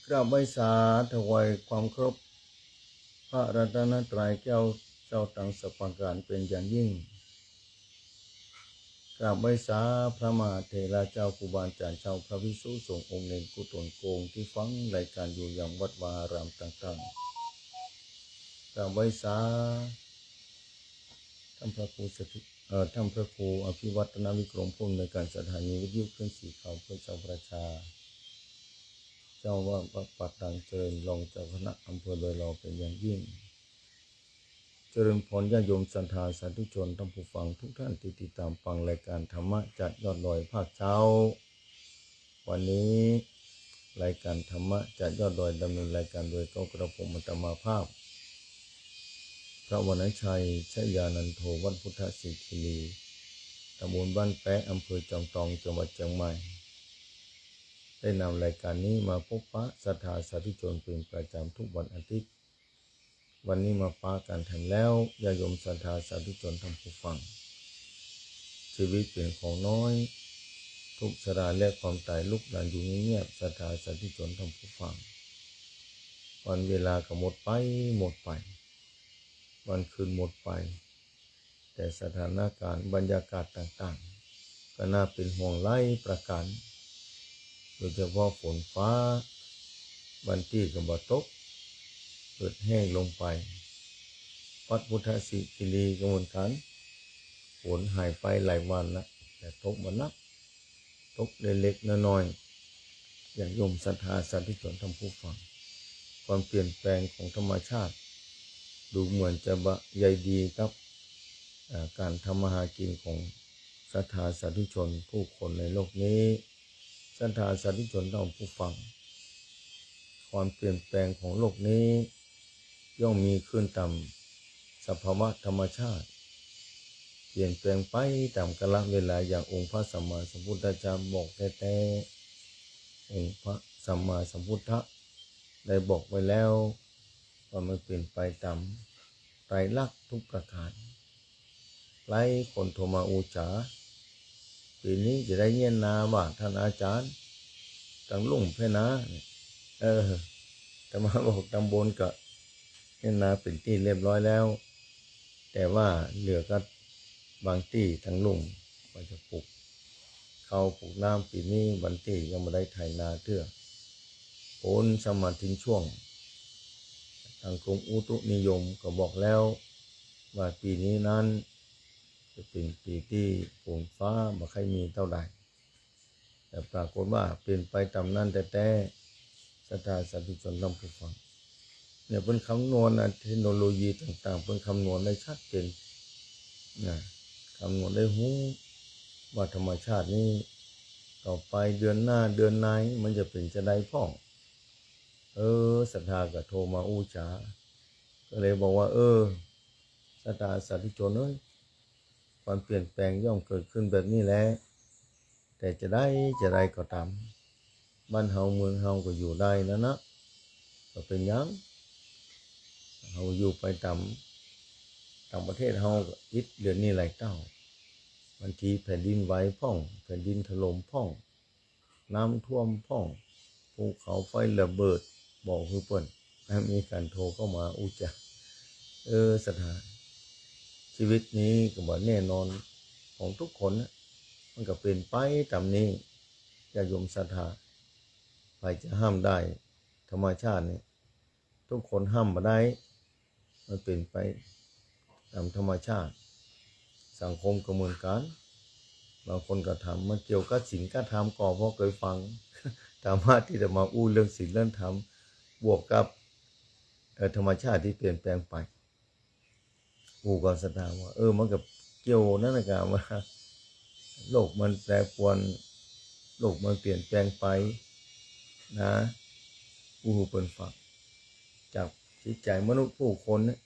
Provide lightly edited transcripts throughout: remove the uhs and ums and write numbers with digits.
กราบไหว้สาถวายความเคารพพระรัตนตรัยแก้วเจ้าตังสปังการเป็นอย่างยิ่งกราบไหว้สาพระมหาเถระเจ้าครูบาอาจารย์เจ้าพระภิกษุสงฆ์องค์เนรกุศลโกงที่ฟังรายการอยู่อย่างวัดวาอารามต่างๆกราบไหว้สาท่านพระครูท่านพระครูอภิวัตนวิกรมผู้อำนวยการสถานีวิทยุเครื่องสีขาวเพื่อชาวประชาเจ้าว่าวัดป่าตังเจริญรองเจ้าคณะอำเภอเลยเราเป็นอย่างยิ่งเจริญพรญาติโยมศรัทธาสาธุชนท่านผู้ฟังทุกท่านที่ติดตามฟังรายการธรรมะจากยอดดอยภาคเช้าวันนี้รายการธรรมะจากยอดดอยดำเนินรายการโดยกระผมอัตมาภาพพระวรรณชัยชยานันโทวัดพุทธศิคีรีตำบลบ้านแปะอำเภอจอมทองจังหวัดเชียงใหม่ได้นำรายการนี้มาพบปะศรัทธาสาธุชนเป็นประจำทุกวันอาทิตย์วันนี้มาปากันทันแล้วญาติโยมศรัทธาสาธุชนท่านผู้ฟังชีวิตเป็นของน้อยทุกชราและความตายลุกลานอยู่เงียบศรัทธาสาธุชนท่านผู้ฟังวันเวลาก็หมดไปวันคืนหมดไปแต่สถานการณ์บรรยากาศต่างๆก็น่าเป็นห่วงหลายประการโดยเฉพาะฝนฟ้าวันที่ก็บ่ตกเกิดแห้งลงไปวัดพุทธศิคีรีก็เหมือนกันฝนหายไปหลายวันแล้วแต่ตกบ่นักตกเล็กๆน้อยๆอย่างโยมศรัทธาสาธุชนท่านผู้ฟังความเปลี่ยนแปลงของธรรมชาติดูเหมือนจะใยดีครับการทำมาหากินของศรัทธาสาธุชนผู้คนในโลกนี้ศรัทธาสาธุชนท่านผู้ฟังความเปลี่ยนแปลงของโลกนี้ย่อมมีขึ้นตามสภาวะธรรมชาติเปลี่ยนแปลงไปตามกาลเวลาอย่างองค์พระสัมมาสัมพุทธเจ้าบอกแต่องค์พระสัมมาสัมพุทธะได้บอกไว้แล้วว่ามันเปลี่ยนไปตามไตรลักษณ์ทุกประการหลายคนโทรมาอุจจาปีนี้จะได้เงียนนาว่าท่านอาจารย์ตังลุ่งเพนะแต่มาบอกตำบลก็เงียนนาเป็นที่เรียบร้อยแล้วแต่ว่าเหลือก็บางที่ทั้งลุ่งก็จะปลูกเขาปลูกน้ำปีนี้บางที่ยังไม่ได้ไถนาเตื้อฝนสมาทิ้งช่วงทางกรมอุตุนิยมก็บอกแล้วว่าปีนี้นั้นจะเป็นปีที่ฝนฟ้าไม่ค่อยมีเท่าใดแต่ปรากฏว่าเปลี่ยนไปตามนั้นแต่ศรัทธาสาธุชนท่านผู้ฟังเนี่ยเป็นคำนวณเทคโนโลยีต่างๆเป็นคำนวณได้ชัดเจนนะคำนวณได้หูว่าธรรมชาตินี้ต่อไปเดือนหน้าเดือนไหนมันจะเป็นจะได้พ่องศรัทธาก็โทรมาอู้จ๋าก็เลยบอกว่าศรัทธาสาธุชนความเปลี่ยนแปลงย่อมเกิดขึ้นแบบนี้แหละแต่จะได้ก็ตามบ้านเฮาเมืองเฮาก็อยู่ได้นะก็เป็นยังเฮาอยู่ไปตามต่างประเทศเฮาก็อิดเดือนนี้หลายเต้าบางทีแผ่นดินไหวพ่องแผ่นดินถล่มพ่องน้ำท่วมพ่องภูเขาไฟระเบิดบอกคือเปิ้นมีการโทรเข้ามาอุจจาสถานชีวิตนี้ก็บ่แน่นอนของทุกคนนะมันก็เป็นไปตามนี้ญาติโยมศรัทธาใครจะห้ามได้ธรรมชาตินี่ทุกคนห้ามบ่ได้มันเป็นไปตามธรรมชาติสังคมก็เหมือนกันบางคนก็ทำมันเกี่ยวกับศีลกับธรรมก็เพราะเคยฟังธรรมะที่จะมาอู้เรื่องศีลเรื่องธรรมบวกกับธรรมชาติที่เปลี่ยนแปลงไปผู้ก็ศรัทธาว่ามันกับเกี่ยวนั่นแหละกันว่าโลกมันแปรปรวนโลกมันเปลี่ยนแปลงไปนะผู้เป็นฝักจากจิตใจมนุษย์ผู้คนเนี่ย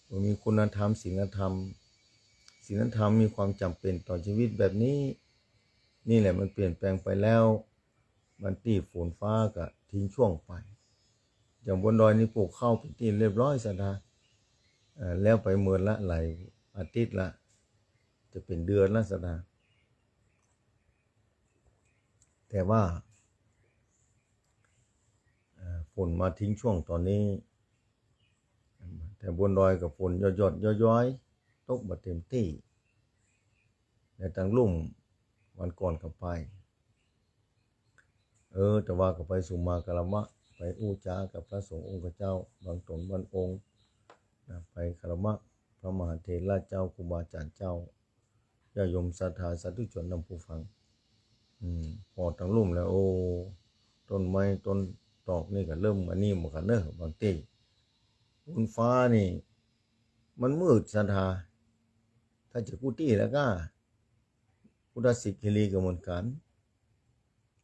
มันมีคุณธรรมศีลธรรมมีความจำเป็นต่อชีวิตแบบนี้นี่แหละมันเปลี่ยนแปลงไปแล้วมันตีฝนฟ้าก็ทิ้งช่วงไปอย่างบนดอยนี่ปลูกข้าวเป็นที่เรียบร้อยศรัทธาแล้วไปเมือนละหลายอาทิตย์ละจะเป็นเดือนละศรัทธาแต่ว่า นมาทิ้งช่วงตอนนี้แต่บนดอยกับฝนยอดย้อยตกบ่เต็มที่ในทางลุ่มวันก่อนกับไปแต่ว่าก็ไปสุมากะละมะไปอู้จ้ากับพระสงฆ์องค์เจ้าบางตนบางองค์ไปกะละมะพระมหาเถรเจ้าครูบาอาจารย์เจ้าญาติโยมศรัทธาสาธุชนนำผู้ฟังพอทางลุ่มแล้วโอ้ต้นไม้ต้นตอกนี่ก็เริ่มอันนี้หมดกันเนอะบางทีบนฟ้านี่มันมืดศรัทธาถ้าจะกู้ตี้แล้วก็พุทธศิกิรีก็เหมือนกัน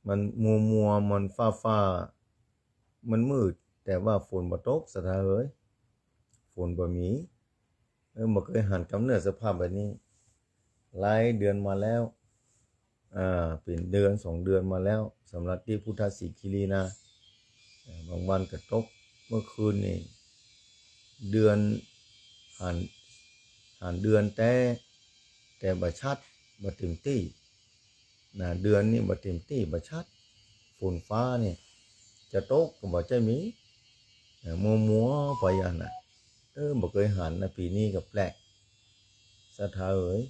มันมัวมันฟ้ามันมืดแต่ว่าฝนบ่ตกศรัทธาเอ้ยฝนบ่มีบ่เคยหันกำเนิดสภาพแบบนี้หลายเดือนมาแล้วเป็นเดือน2 เดือนมาแล้วสำหรับที่พุทธศิกิรีนะบางวันก็ตกเมื่อคืนนี่เดือนหันเดือนแต่บ่ชัดบ่เต็มที่เดือนนี้บ่เต็มที่บ่ชัดฝนฟ้านี่จะตกก็บ่ใจมีมัวไปอันน่ะบ่เคยหันนะปีนี้ก็แปลกศรัทธาเอ๋ย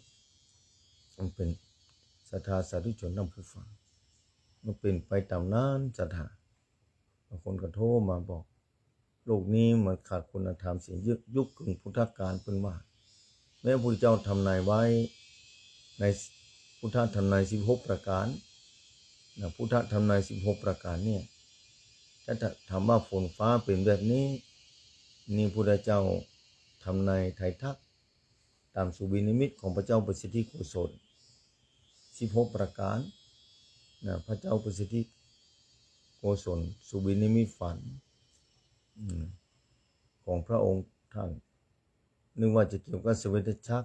มันเป็นศรัทธาสาธุชนนำผู้ฟังมันเป็นไปตามนั้นศรัทธาบางคนก็โทรมาบอกโลกนี้มันขาดคุณธรรมสิ่งยุคกึ่งพุทธกาลเพิ่นว่าแม้พระพุทธเจ้าทำนายไว้ในพุทธทำนาย16ประการพุทธทำนาย16ประการเนี่ยถ้าถามว่าฝนฟ้าเป็นแบบนี้นี่พุทธเจ้าทำนายไทยทักตามสุบินิมิตของพระเจ้าประสิทธิโกศล16ประการพระเจ้าประสิทธิโกศลสุบินิมิตฝันของพระองค์ท่านนึกว่าจะเกี่ยวกับสเวตชัก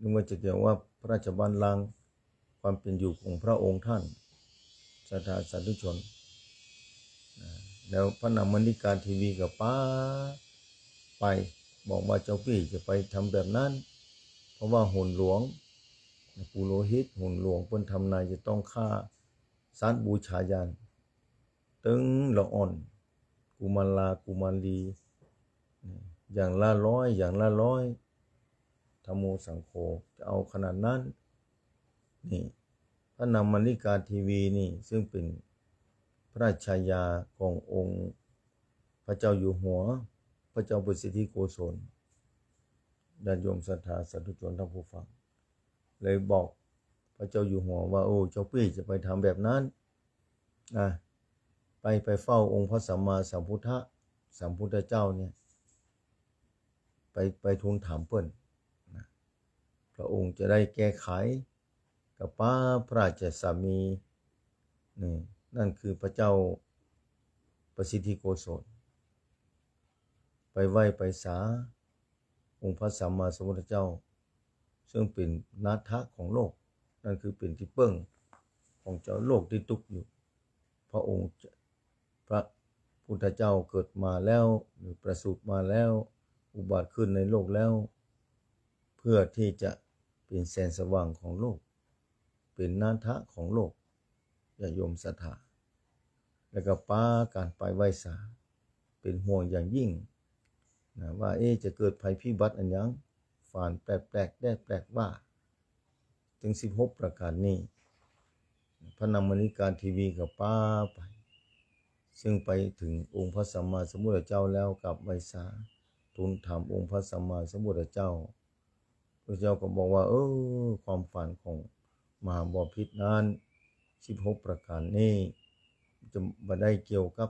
นึกว่าจะเกี่ยวว่าพระราชบัลลังก์ความเป็นอยู่ของพระองค์ท่านศรัทธาสาธุชนแล้วพระนามนิการทีวีกับป้าไปบอกว่าเจ้าพี่จะไปทำแบบนั้นเพราะว่าหุ่นหลวงปุโรหิตหุ่นหลวงเพิ่นทำนายจะต้องฆ่าสัตว์บูชายันตึงละอ่อนกุมารลากุมารลีอย่างละร้อยธัมโมสังโฆจะเอาขนาดนั้นนี่พระนามนิการทีวีนี่ซึ่งเป็นพระราชายาขององค์พระเจ้าอยู่หัวพระเจ้าประสิทธิโกศลญาติโยมศรัทธาสาธุชนทั้งผู้ฟังเลยบอกพระเจ้าอยู่หัวว่าโอ้เจ้าพี่จะไปทำแบบนั้นไปเฝ้าองค์พระสัมมาสัมพุทธเจ้าเนี่ยไปทูลถามเพิ่นพระองค์จะได้แก้ไขกับพระราชสามีนั่นคือพระเจ้าประสิทธิโกศลไปไหว้ไปสาองค์พระสัมมาสัมพุทธเจ้าซึ่งเป็นนาถะของโลกนั่นคือเป็นที่เปิ้งของเจ้าโลกที่ทุกข์อยู่พระองค์พระพุทธเจ้าเกิดมาแล้วหรือประสูติมาแล้วอุบัติขึ้นในโลกแล้วเพื่อที่จะเป็นแสงสว่างของโลกเป็นนาถะของโลกญาติโยมศรัทธาแล้วก็ป้าการไปไหว้สาเป็นห่วงอย่างยิ่งว่าจะเกิดภัยพิบัติอันยังฝ่านแปลกได้แปลกว่าถึง16ประการนี้พระนามนิการทีวีกับป้าไปซึ่งไปถึงองค์พระสัมมาสัมพุทธเจ้าแล้วกับไหว้สาทูลถามองค์พระสัมมาสัมพุทธเจ้าพระเจ้าก็บอกว่าความฝันของมหาบพิตรนั้น16ประการนี้จะบ่ได้เกี่ยวกับ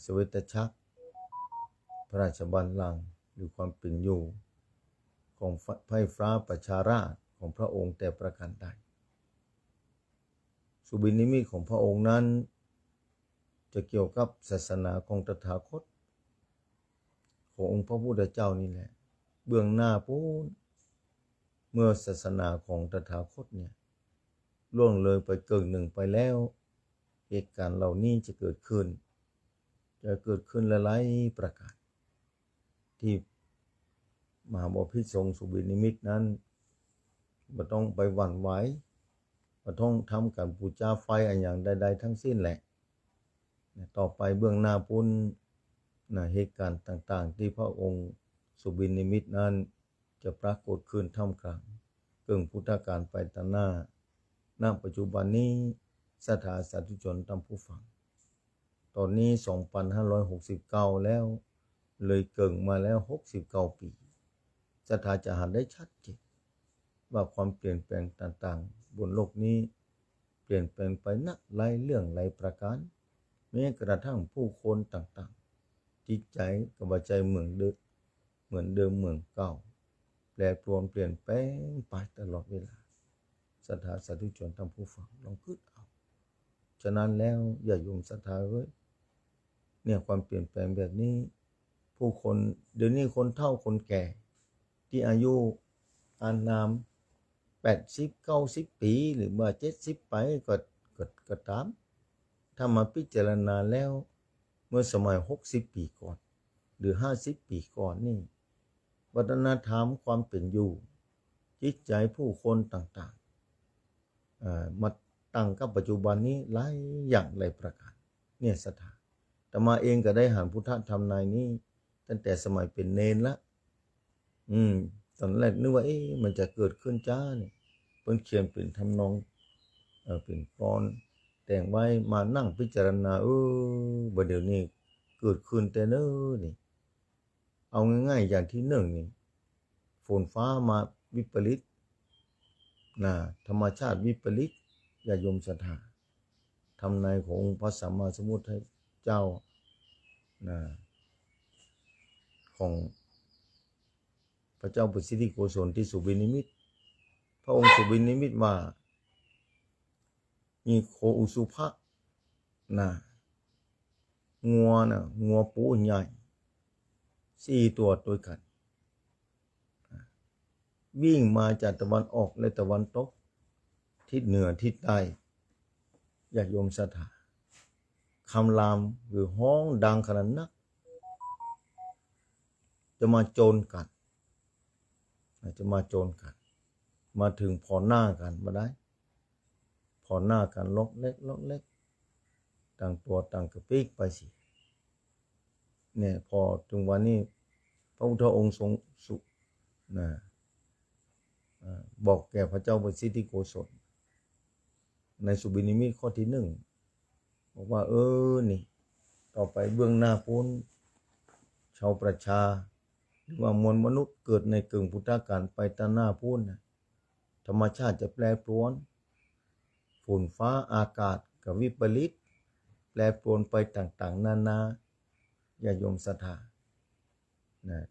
สเวตชักพระราชบัลลังก์หรือความเป็นอยู่ของไพร่ฟ้าประชาราชของพระองค์แต่ประการใดสุบินิมิตของพระองค์นั้นจะเกี่ยวกับศาสนาของตถาคตขององค์พระพุทธเจ้านี่แหละเบื้องหน้าปูนเมื่อศาสนาของตถาคตเนี่ยล่วงเลยไปเกินหนึ่งไปแล้วเหตุการณ์เหล่านี้จะเกิดขึ้นหลายๆประการที่มหาบพิตรทรงสุบินิมิตนั้นบ่ต้องไปหวั่นไหวบ่ต้องทำการบูชาไฟอันอย่างใดๆทั้งสิ้นแหละ ต่อไปเบื้องหน้าพ้นเหตุการณ์ต่างๆที่พระองค์สุบินนิมิตนั้นจะปรากฏขึ้นท่ามกลางเกิงพุทธกาลไปตหน้าณปัจจุบันนี้สถาสาธุชนตามผู้ฟังตอนนี้ 2,569 แล้วเลยเกิงมาแล้ว69 ปีสถาจะหาได้ชัดเจนว่าความเปลี่ยนแปลงต่างๆบนโลกนี้เปลี่ยนแปลงไปนักหลายเรื่องหลายประการแม้กระทั่งผู้คนต่างๆจิตใจกับใจเหมือนเดิมเหมือนเก่าแปรปรวนเปลี่ยนแปลงไปตลอดเวลาศรัทธาสาธุชนทั้งผู้ฟังลองคิดเอาฉะนั้นแล้วอย่าโยมศรัทธาไว้เนี่ยความเปลี่ยนแปลงแบบนี้ผู้คนเดี๋ยวนี้คนเฒ่าคนแก่ที่อายุอานาม80-90 ปีหรือว่า70ไปก็ตามถ้ามาพิจารณาแล้วเมื่อสมัย60 ปีก่อนหรือ50 ปีก่อนนี่วัฒนธรรมความเป็นอยู่จิตใจผู้คนต่างๆมาตั้งกับปัจจุบันนี้หลายอย่างหลายประการเนี่ยศรัทธาแต่มาเองก็ได้หันพุทธธรรมนายนี้ตั้งแต่สมัยเป็นเนนละตอนแรกนึกว่ามันจะเกิดขึ้นจ้าเนี่ยเพิ่นเขียนเป็นทำนองเป็นกลอนแต่งไว้มานั่งพิจารณาบัดเดี๋ยวนี้เกิดขึ้นแต่เนิ่นนี่เอาง่ายๆอย่างที่หนึ่งนี่ฝนฟ้ามาวิปริตธรรมชาติวิปริตอย่าโยมศรัทธาทำนายขององค์พระสัมมาสัมพุทธเจ้าของพระเจ้าปุสิทธิโกศลที่สุบินนิมิตพระองค์สุบินนิมิตว่ามีโคอุสุภะงัวปูใหญ่4 ตัวด้วยกันวิ่งมาจากตะวันออกและตะวันตกทิศเหนือทิศใต้ญาติโยมศรัทธาคำรามหรือห้องดังขนาดนักจะมาโจรกันมาถึงพอหน้ากันมาได้พอหน้ากันล็อกเล็กต่างตัวต่างกระปิกไปสิเนี่ยพอถึงวันนี้พระพุทธองค์ทรงบอกแก่พระเจ้าปุสิทธิโกศลในสุบินนิมิตข้อที่ 1บอกว่านี่ต่อไปเบื้องหน้าพ้นชาวประชาหรือว่ามวลมนุษย์เกิดในกึ่งพุทธกาลไปตหน้าพ้นธรรมชาติจะแปรปรวนฝนฟ้าอากาศกับวิปริตแปรปรวนไปต่างๆนานาอย่าโยมศรัทธา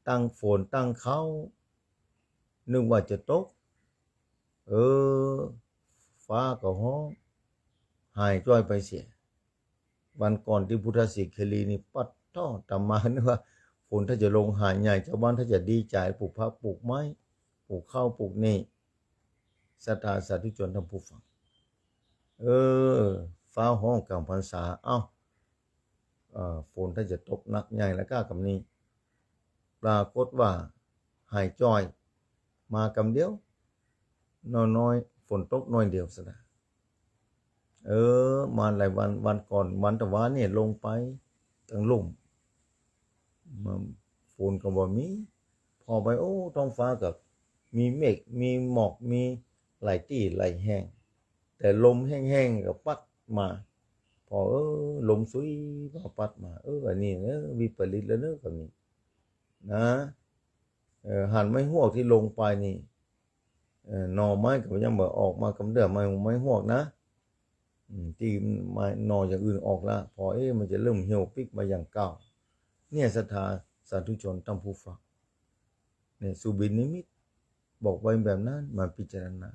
ตั้งฝนตั้งเขานึกว่าจะตกฟ้าก็ห้องหายจ้อยไปเสียวันก่อนที่พุทธศิกขีรีนี่ปัดท่อตามมานึกว่าฝนถ้าจะลงหายใหญ่ชาวบ้านถ้าจะดีใจปลูกผักปลูกไม้ปลูกข้าวปลูกนี่ศรัทธาสาธุชนทั้งผู้ฟังฟ้าห้องกลางพรรษาฝนถ้าจะตกหนักใหญ่แล้วก็กับนี้ปรากฏว่าหายจ้อยมากำเดียวน้อยฝนตกน้อยเดียวซะนะมาหลายวันก่อนวันตะวันเนี่ยลงไปตั้งลุ่มฝนก็บ่มีพอไปท้องฟ้ากับมีเมฆมีหมอกมีไหลตี้ไหลแห้งแต่ลมแห้งๆก็ปัดมาพอลมสุยก็ปัดมาอันนี้วิปริตแล้วกับนี้นะหันไม้หวกที่ลงไปนี่หน่อไม้ก็ยังบ่ออกมากำเดิมไม้หวกนะที่ไม้หน่ออย่างอื่นออกแล้วพอมันจะเริ่มเหี่ยวปิกมาอย่างเก่าเนี่ยศรัทธาสาธุชนทั้งผู้ฟังเนี่ยสุบินนิมิตบอกไว้แบบนั้นมาพิจารณา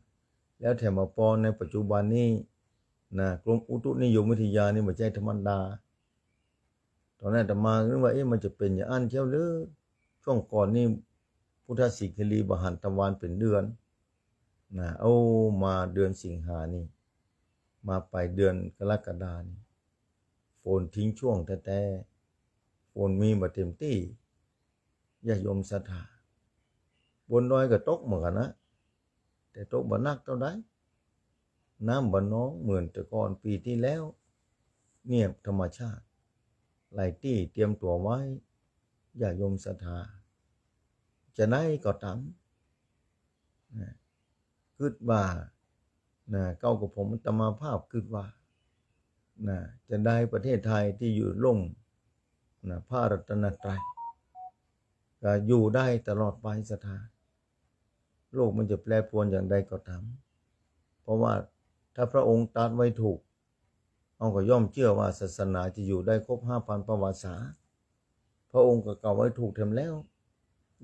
แล้วแถมมาปอในปัจจุบันนี้กรมอุตุนิยมวิทยานี่ไม่ใช่ธรรมดาตอนนั้นอาตมาคิดว่ามันจะเป็นอย่างอันเที่ยวหรือช่วงก่อนนี่พุทธศิกขีรีบหันตะวันเป็นเดือนมาเดือนสิงหานี่มาไปเดือนกรกฎานี่ฝนทิ้งช่วงแต่ฝนมีมาเต็มที่ญาติโยมศรัทธาบนดอยก็ตกเหมือนกันนะแต่ตกบ่นักเท่าใดน้ำบ่น้องเหมือนแต่ก่อนปีที่แล้วเนี่ยธรรมชาติ หลายที่เตรียมตัวไว้ญาติโยมศรัทธาจะได้ก็ตามคิดว่าเก้ากับผมตมาภาพคิดว่าจะได้ประเทศไทยที่อยู่ร่มพระรัตนตรัยก็อยู่ได้ตลอดไปศรัทธาโลกมันจะแปรปรวนอย่างใดก็ตามเพราะว่าถ้าพระองค์ตรัสไว้ถูกเอาก็ย่อมเชื่อว่าศาสนาจะอยู่ได้ครบ 5,000 ประวัติศาสตร์พระองค์ก็กล่าวไว้ถูกเต็มแล้ว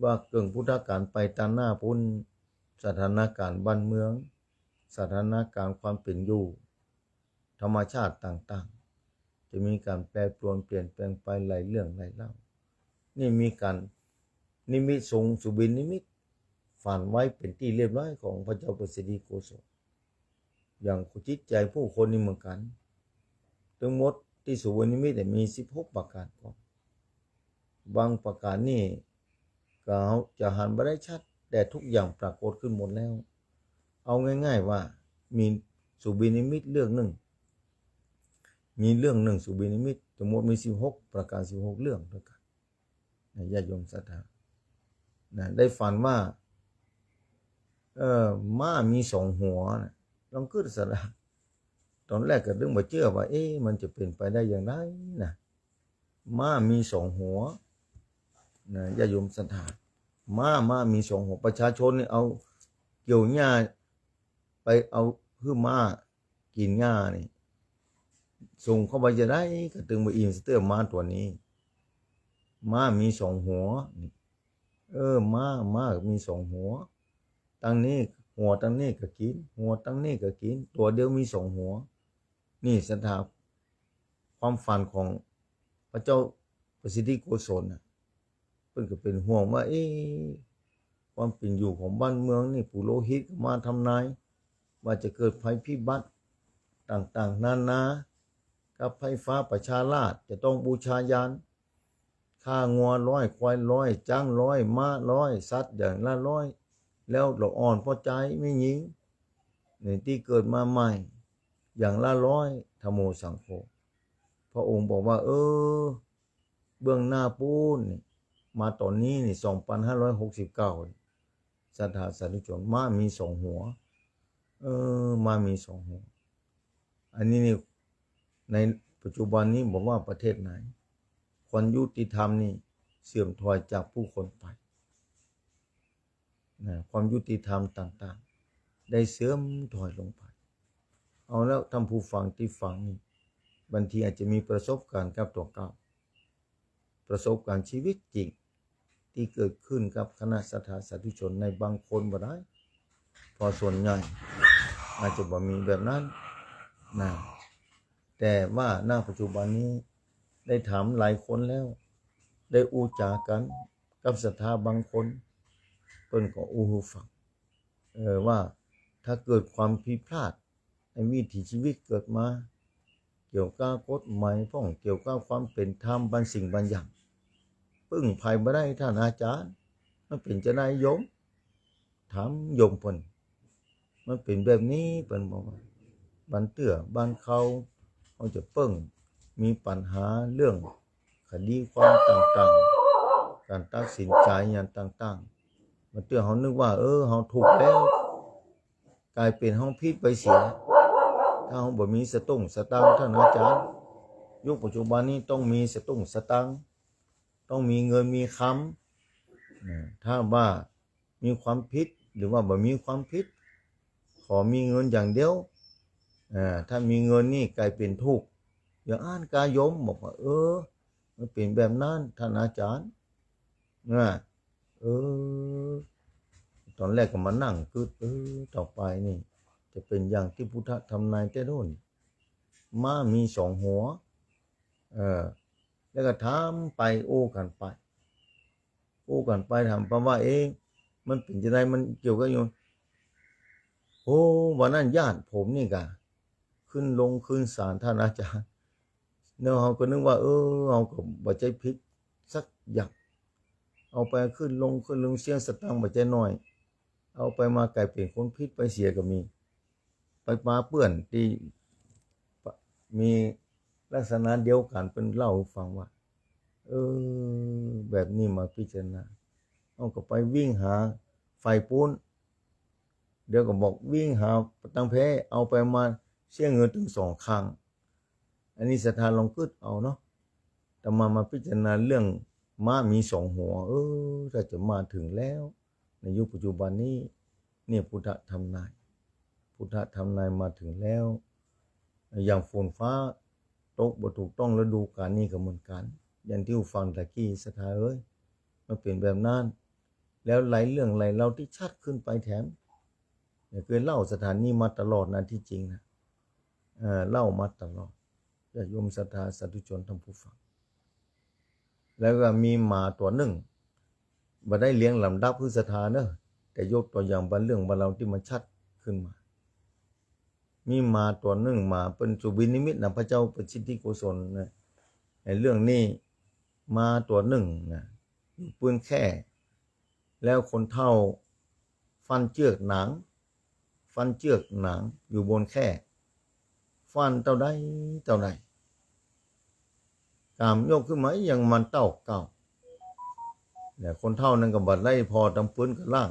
ว่าเกิงพุทธกาลไปตามหน้าพุนสถานการณ์บ้านเมืองสถานการณ์ความเป็นอยู่ธรรมชาติต่างๆจะมีการแปรปรวนเปลี่ยนแปลงไปหลายเรื่องหลายเล่านี่มีการนิมิตทรงสุบินนิมิตฝันไว้เป็นที่เรียบร้อยของพระเจ้าประสิทธิโกศลอย่างจิตใจผู้คนนี่เหมือนกันทั้งหมดที่สุบินนิมิตมี16ประการก่อนบางประการนี่ก็จะหันไม่ได้ชัดแต่ทุกอย่างปรากฏขึ้นหมดแล้วเอาง่ายๆว่ามีสุบินนิมิตเรื่องหนึ่งมีเรื่องหนึ่งสุบินนิมิตทั้งหมดมี16ประการ16เรื่องด้วยกันญาติโยมศรัทธาได้ฝันว่าม้ามี2 หัวลองคิดซะละตอนแรกก็ดึงมาเชื่อว่ามันจะเป็นไปได้อย่างไรม้ามี2 หัวญาติโยมศรัทธาม้ามี2 หัวประชาชนเนี่ยเอาเกี่ยวหญ้าไปเอาคือม้ากินหญ้านี่ส่งเข้าไปจะได้ก็ตึงมาอินสเตอร์ม้าตัวนี้ม้ามี2 หัวม้ามี2 หัวตั้งนี้หัวตั้งนี้ก็กินหัวตั้งนี้ก็กินตัวเดียวมี2 หัวนี่ศรัทธาความฝันของพระเจ้าประสิทธิโกศลเพิ่นก็เป็นห่วงว่าความเป็นอยู่ของบ้านเมืองนี่ปุโรหิตมาทำนายว่าจะเกิดภัยพิบัติต่างๆนานากับไฟฟ้าประชาราษฎร์จะต้องบูชายันฆ่างัว100ควาย100จ้าง100ม้า100สัตว์อย่างละ100แล้วเราอ่อนพอใจไม่ยิงในที่เกิดมาใหม่อย่างละ100ธโมสังโฆพระองค์บอกว่าเบื้องหน้าปูนมาตอนนี้นี่2569ศรัทธาสาธุชนม้ามี2 หัวม้ามี2 หัวอันนี้นี่ในปัจจุบันนี้บอกว่าประเทศไหนความยุติธรรมนี่เสื่อมถอยจากผู้คนไปความยุติธรรมต่างๆได้เสื่อมถอยลงไปเอาแล้วท่านผู้ฟังที่ฟังนี่บางทีอาจจะมีประสบการณ์กับตัวเก่าประสบการณ์ชีวิตจริงที่เกิดขึ้นกับคณะศรัทธาสาธุชนในบางคนบ่ได้พอส่วนใหญ่อาจจะบ่มีแบบนั้นแต่ว่าณปัจจุบันนี้ได้ถามหลายคนแล้วได้อู้จากันกับศรัทธาบางคนเพิ่นก็อู้หูฟังว่าถ้าเกิดความผิดพลาดในวิถีชีวิตเกิดมาเกี่ยวกับกฎหมายพ้องเกี่ยวกับความเป็นธรรมบางสิ่งบางอย่างพึ่งภัยบ่ได้ท่านอาจารย์มันเป็นจะได้โยมถามโยมเพิ่นมันเป็นแบบนี้เพิ่นบอกว่าบ้านเตื้อบ้านเขาจะเปิ้งมีปัญหาเรื่องคดีความต่างๆการตัดสินใจอย่างต่างๆมันเตื้อเขานึกว่าเขาถูกแล้วกลายเป็นเขาผิดไปเสียถ้าเขาบ่มีสตุ้งสตังค์ท่านอาจารย์ยุคปัจจุบันนี้ต้องมีสตุ้งสตังค์ต้องมีเงินมีคำถ้าว่ามีความผิดหรือว่าบ่มีความผิดขอมีเงินอย่างเดียวถ้ามีเงินนี่กลายเป็นทุกข์อย่างอ่านกายมบอกว่ามันเป็นแบบนั้นท่านอาจารย์ตอนแรกก็มานั่งคือต่อไปนี่จะเป็นอย่างที่พุทธทำนายแต่โน่นม้ามี2 หัวแล้วก็ถามไปโอ้กันไปถามไปว่ามันเป็นจะได้มันเกี่ยวกับอยู่วันนั้นญาติผมนี่กะขึ้นศาลท่านอาจารย์เขาก็นึกว่าเขาก็บ่ใจผิดสักอย่างเอาไปขึ้นลงเสียงสตังค์บ่ใจน้อยเอาไปมากลายเป็นคนผิดไปเสียก็มีไปมาเปื้อนที่มีลักษณะเดียวกันเป็นเล่าฟังว่า แบบนี้มาพิจารณาเอาก็ไปวิ่งหาไฟปูนเดี๋ยวก็บอกวิ่งหาตังเพเอาไปมาเสียเงินถึง2 ครั้งอันนี้ศรัทธาลองกึดเอาเนาะแต่มาพิจารณาเรื่องม้ามี2 หัวถ้าจะมาถึงแล้วในยุคปัจจุบันนี้เนี่ยพุทธทำนายมาถึงแล้วอย่างฝนฟ้าตกบ่ถูกต้องฤดูกาลนี้ก็เหมือนกันอย่างที่ฟังตะกี้ศรัทธามันเป็นแบบนั้นแล้วหลายเรื่องหลายเราที่ชัดขึ้นไปแถมเคยเล่าสถานนี้มาตลอดนะที่จริงนะเล่ามาตลอดญาติโยมศรัทธาสาธุชนท่านผู้ฟังแล้วก็มีหมาตัวหนึ่งบ่ได้เลี้ยงลำดับคือศรัทธาเนอะแต่ยกตัวอย่างบางเรื่องบางเราที่มันชัดขึ้นมามีหมาตัวหนึ่งหมาเป็นสุบินิมิตนะพระเจ้าประสิทธิโกศลนะในเรื่องนี้มาตัวหนึ่งนะอยู่ปืนแค่แล้วคนเฒ่าฟันเจือกหนังอยู่บนแค่ฟันเท่าใดกามยกขึ้นมายังมันเต้าเก่าเนี่ยคนเฒ่านั้นก็บัดได้พอตำปืนกับล่าง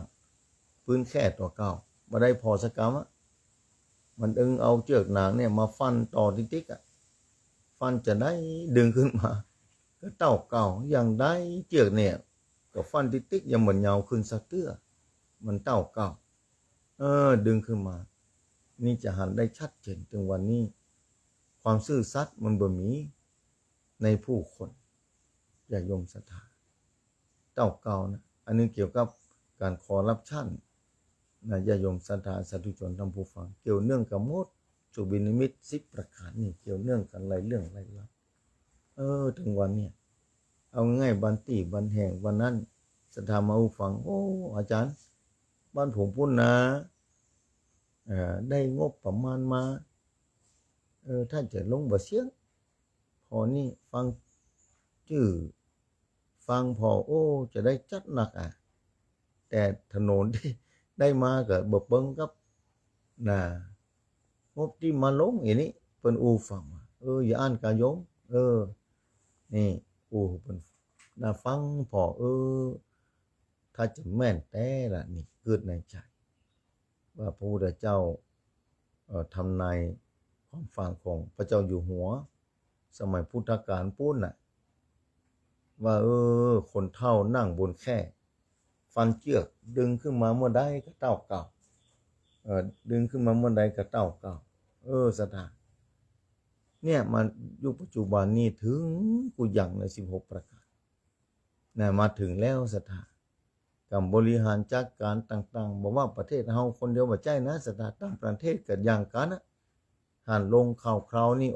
ปืนแค่ตัวเก่าบัดได้พอสักกรรมมันเอาเจือกหนังเนี่ยมาฟันต่อติ๊กฟันจะได้ดึงขึ้นมาก็เต้าเก่าอย่างได้เจือกเนี่ยก็ฟันติ๊กยังเหมือนเหงาขึ้นสักเตื้อมันเต้าเก่าดึงขึ้นมานี่จะหันได้ชัดเจนถึงวันนี้ความซื่อสัตย์มันบ่มีในผู้คนอย่าโยมศรัทธาเต้าเก่านะอันนี้เกี่ยวกับการคอร์รัปชันนะอย่าโยมศรัทธาสาธุชนท่านผู้ฟังเกี่ยวเนื่องกับมดสุบินิมิต10 ประการนี่เกี่ยวเนื่องกันหลายเรื่องหลายราวถึงวันเนี่ยเอาง่ายบันตีบันแห่งวันนั้นศรัทธามาฟังอาจารย์บ้านผมพุ่นนะได้งบประมาณมาถ้าจะลงบ่เสียงพอนี่ฟังชื่อฟังพอจะได้จัดหนักแต่ถนนที่ได้มาก็บ่เบิ่งกับงบที่มาลงอย่างนี้เพิ่นฟังอย่าอ่านกะโยมนี่เพิ่นฟังพอถ้าจะแม่นแต่ละนี่เกิดในใจว่าพระพุทธเจ้าทำนายความฝันของพระเจ้าอยู่หัวสมัยพุทธกาลปุ้นน่ะว่าคนเฒ่านั่งบนแค่ฟันเชือกดึงขึ้นมาเมื่อใดก็เต้าเก่าดึงขึ้นมาเมื่อใดก็เต้าเก่าศรัทธาเนี่ยมันยุคปัจจุบันนี้ถึงกูอย่างใน16 ประการมาถึงแล้วศรัทธาการบริหารจัดการต่างๆบอกว่าประเทศเฮาคนเดียวบ่ใจนะศรัทธาต่างประเทศก็อย่างกันนะหันลงข่าวคราวนี่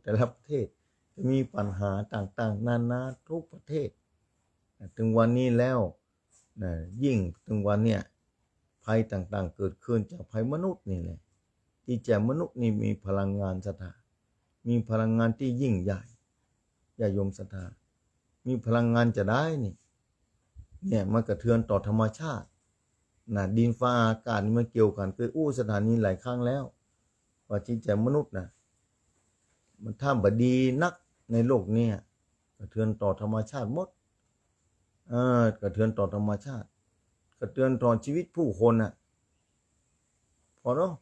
แต่ละประเทศจะมีปัญหาต่างๆนานาทุกประเทศถึงวันนี้แล้วยิ่งถึงวันเนี่ยภัยต่างๆเกิดขึ้นจากภัยมนุษย์นี่แหละที่แจมนุษย์นี่มีพลังงานศรัทธามีพลังงานที่ยิ่งใหญ่อย่าโยมศรัทธามีพลังงานจะได้นี่เนี่ยมันกระเทือนต่อธรรมชาติดินฟ้าอากาศนี่มันเกี่ยวกันเคยสถานีหลายครั้งแล้วว่าจิตใจมนุษย์มันถ้าบดีนักในโลกนี้กระเทือนต่อธรรมชาติหมดกระเทือนต่อธรรมชาติกระเทือนต่อชีวิตผู้คนพอเนาะ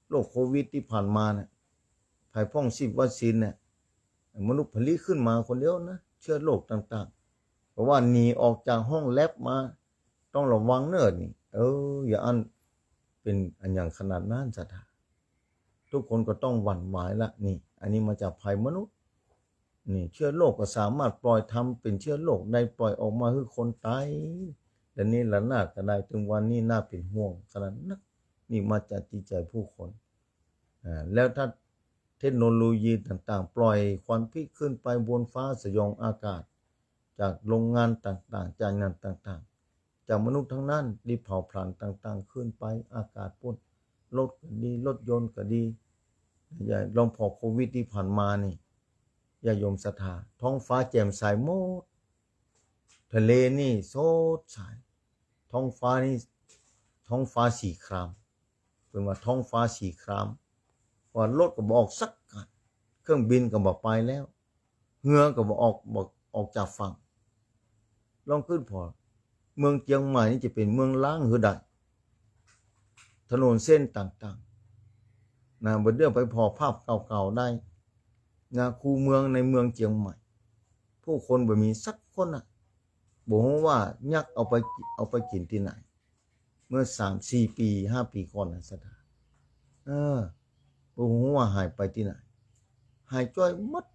โรคโควิดที่ผ่านมาภายพ้อง10 วัคซีนมนุษย์ผลิตขึ้นมาคนเดียวนะเชื้อโรคต่างๆเพราะว่าหนีออกจากห้องแลบมาต้องระวังเนิ่นนี่อย่าอันเป็นอันอย่างขนาดนั้นศรัทธาทุกคนก็ต้องหวั่นไหวละนี่อันนี้มาจากภัยมนุษย์นี่เชื้อโรคก็สามารถปล่อยทำเป็นเชื้อโรคได้ปล่อยออกมาคือคนตายแต่นี่ละนาดก็ได้ถึงวันนี้น่าเป็นห่วงขนาดนั้นนี่มาจากจิตใจผู้คนแล้วถ้าเทคโนโลยีต่างๆปล่อยควันพิษขึ้นไปบนฟ้าสยองอากาศจากโรงงานต่างๆจากงานต่างๆจากมนุษย์ทั้งนั้นรีบเผาผลาญต่างๆขึ้นไปอากาศปุ่นรถก็ดีรถยนต์ก็ดีอย่าลองพอโควิดที่ผ่านมานี่อย่าโยมศรัทธาท้องฟ้าแจ่มใสหมดทะเลนี่สดใสท้องฟ้านี่ท้องฟ้าสีครามเป็นว่าท้องฟ้าสีครามว่ารถก็บอกสักกันเครื่องบินก็บอกไปแล้วเหือก็บอก ออกจากฝั่งลองขึ้นพอเมืองเชียงใหม่นี่จะเป็นเมืองล้างหือใดถนนเส้นต่างๆนะบนเรื่องไปพอภาพเก่าๆได้นะคูเมืองในเมืองเชียงใหม่ผู้คนบ่มีสักคนอ่ะบอกว่ายักษ์เอาไปกินที่ไหนเมื่อ3-4 ปี5 ปีก่อนนะสถานบอกว่าหายไปที่ไหนหายจ้อยมัด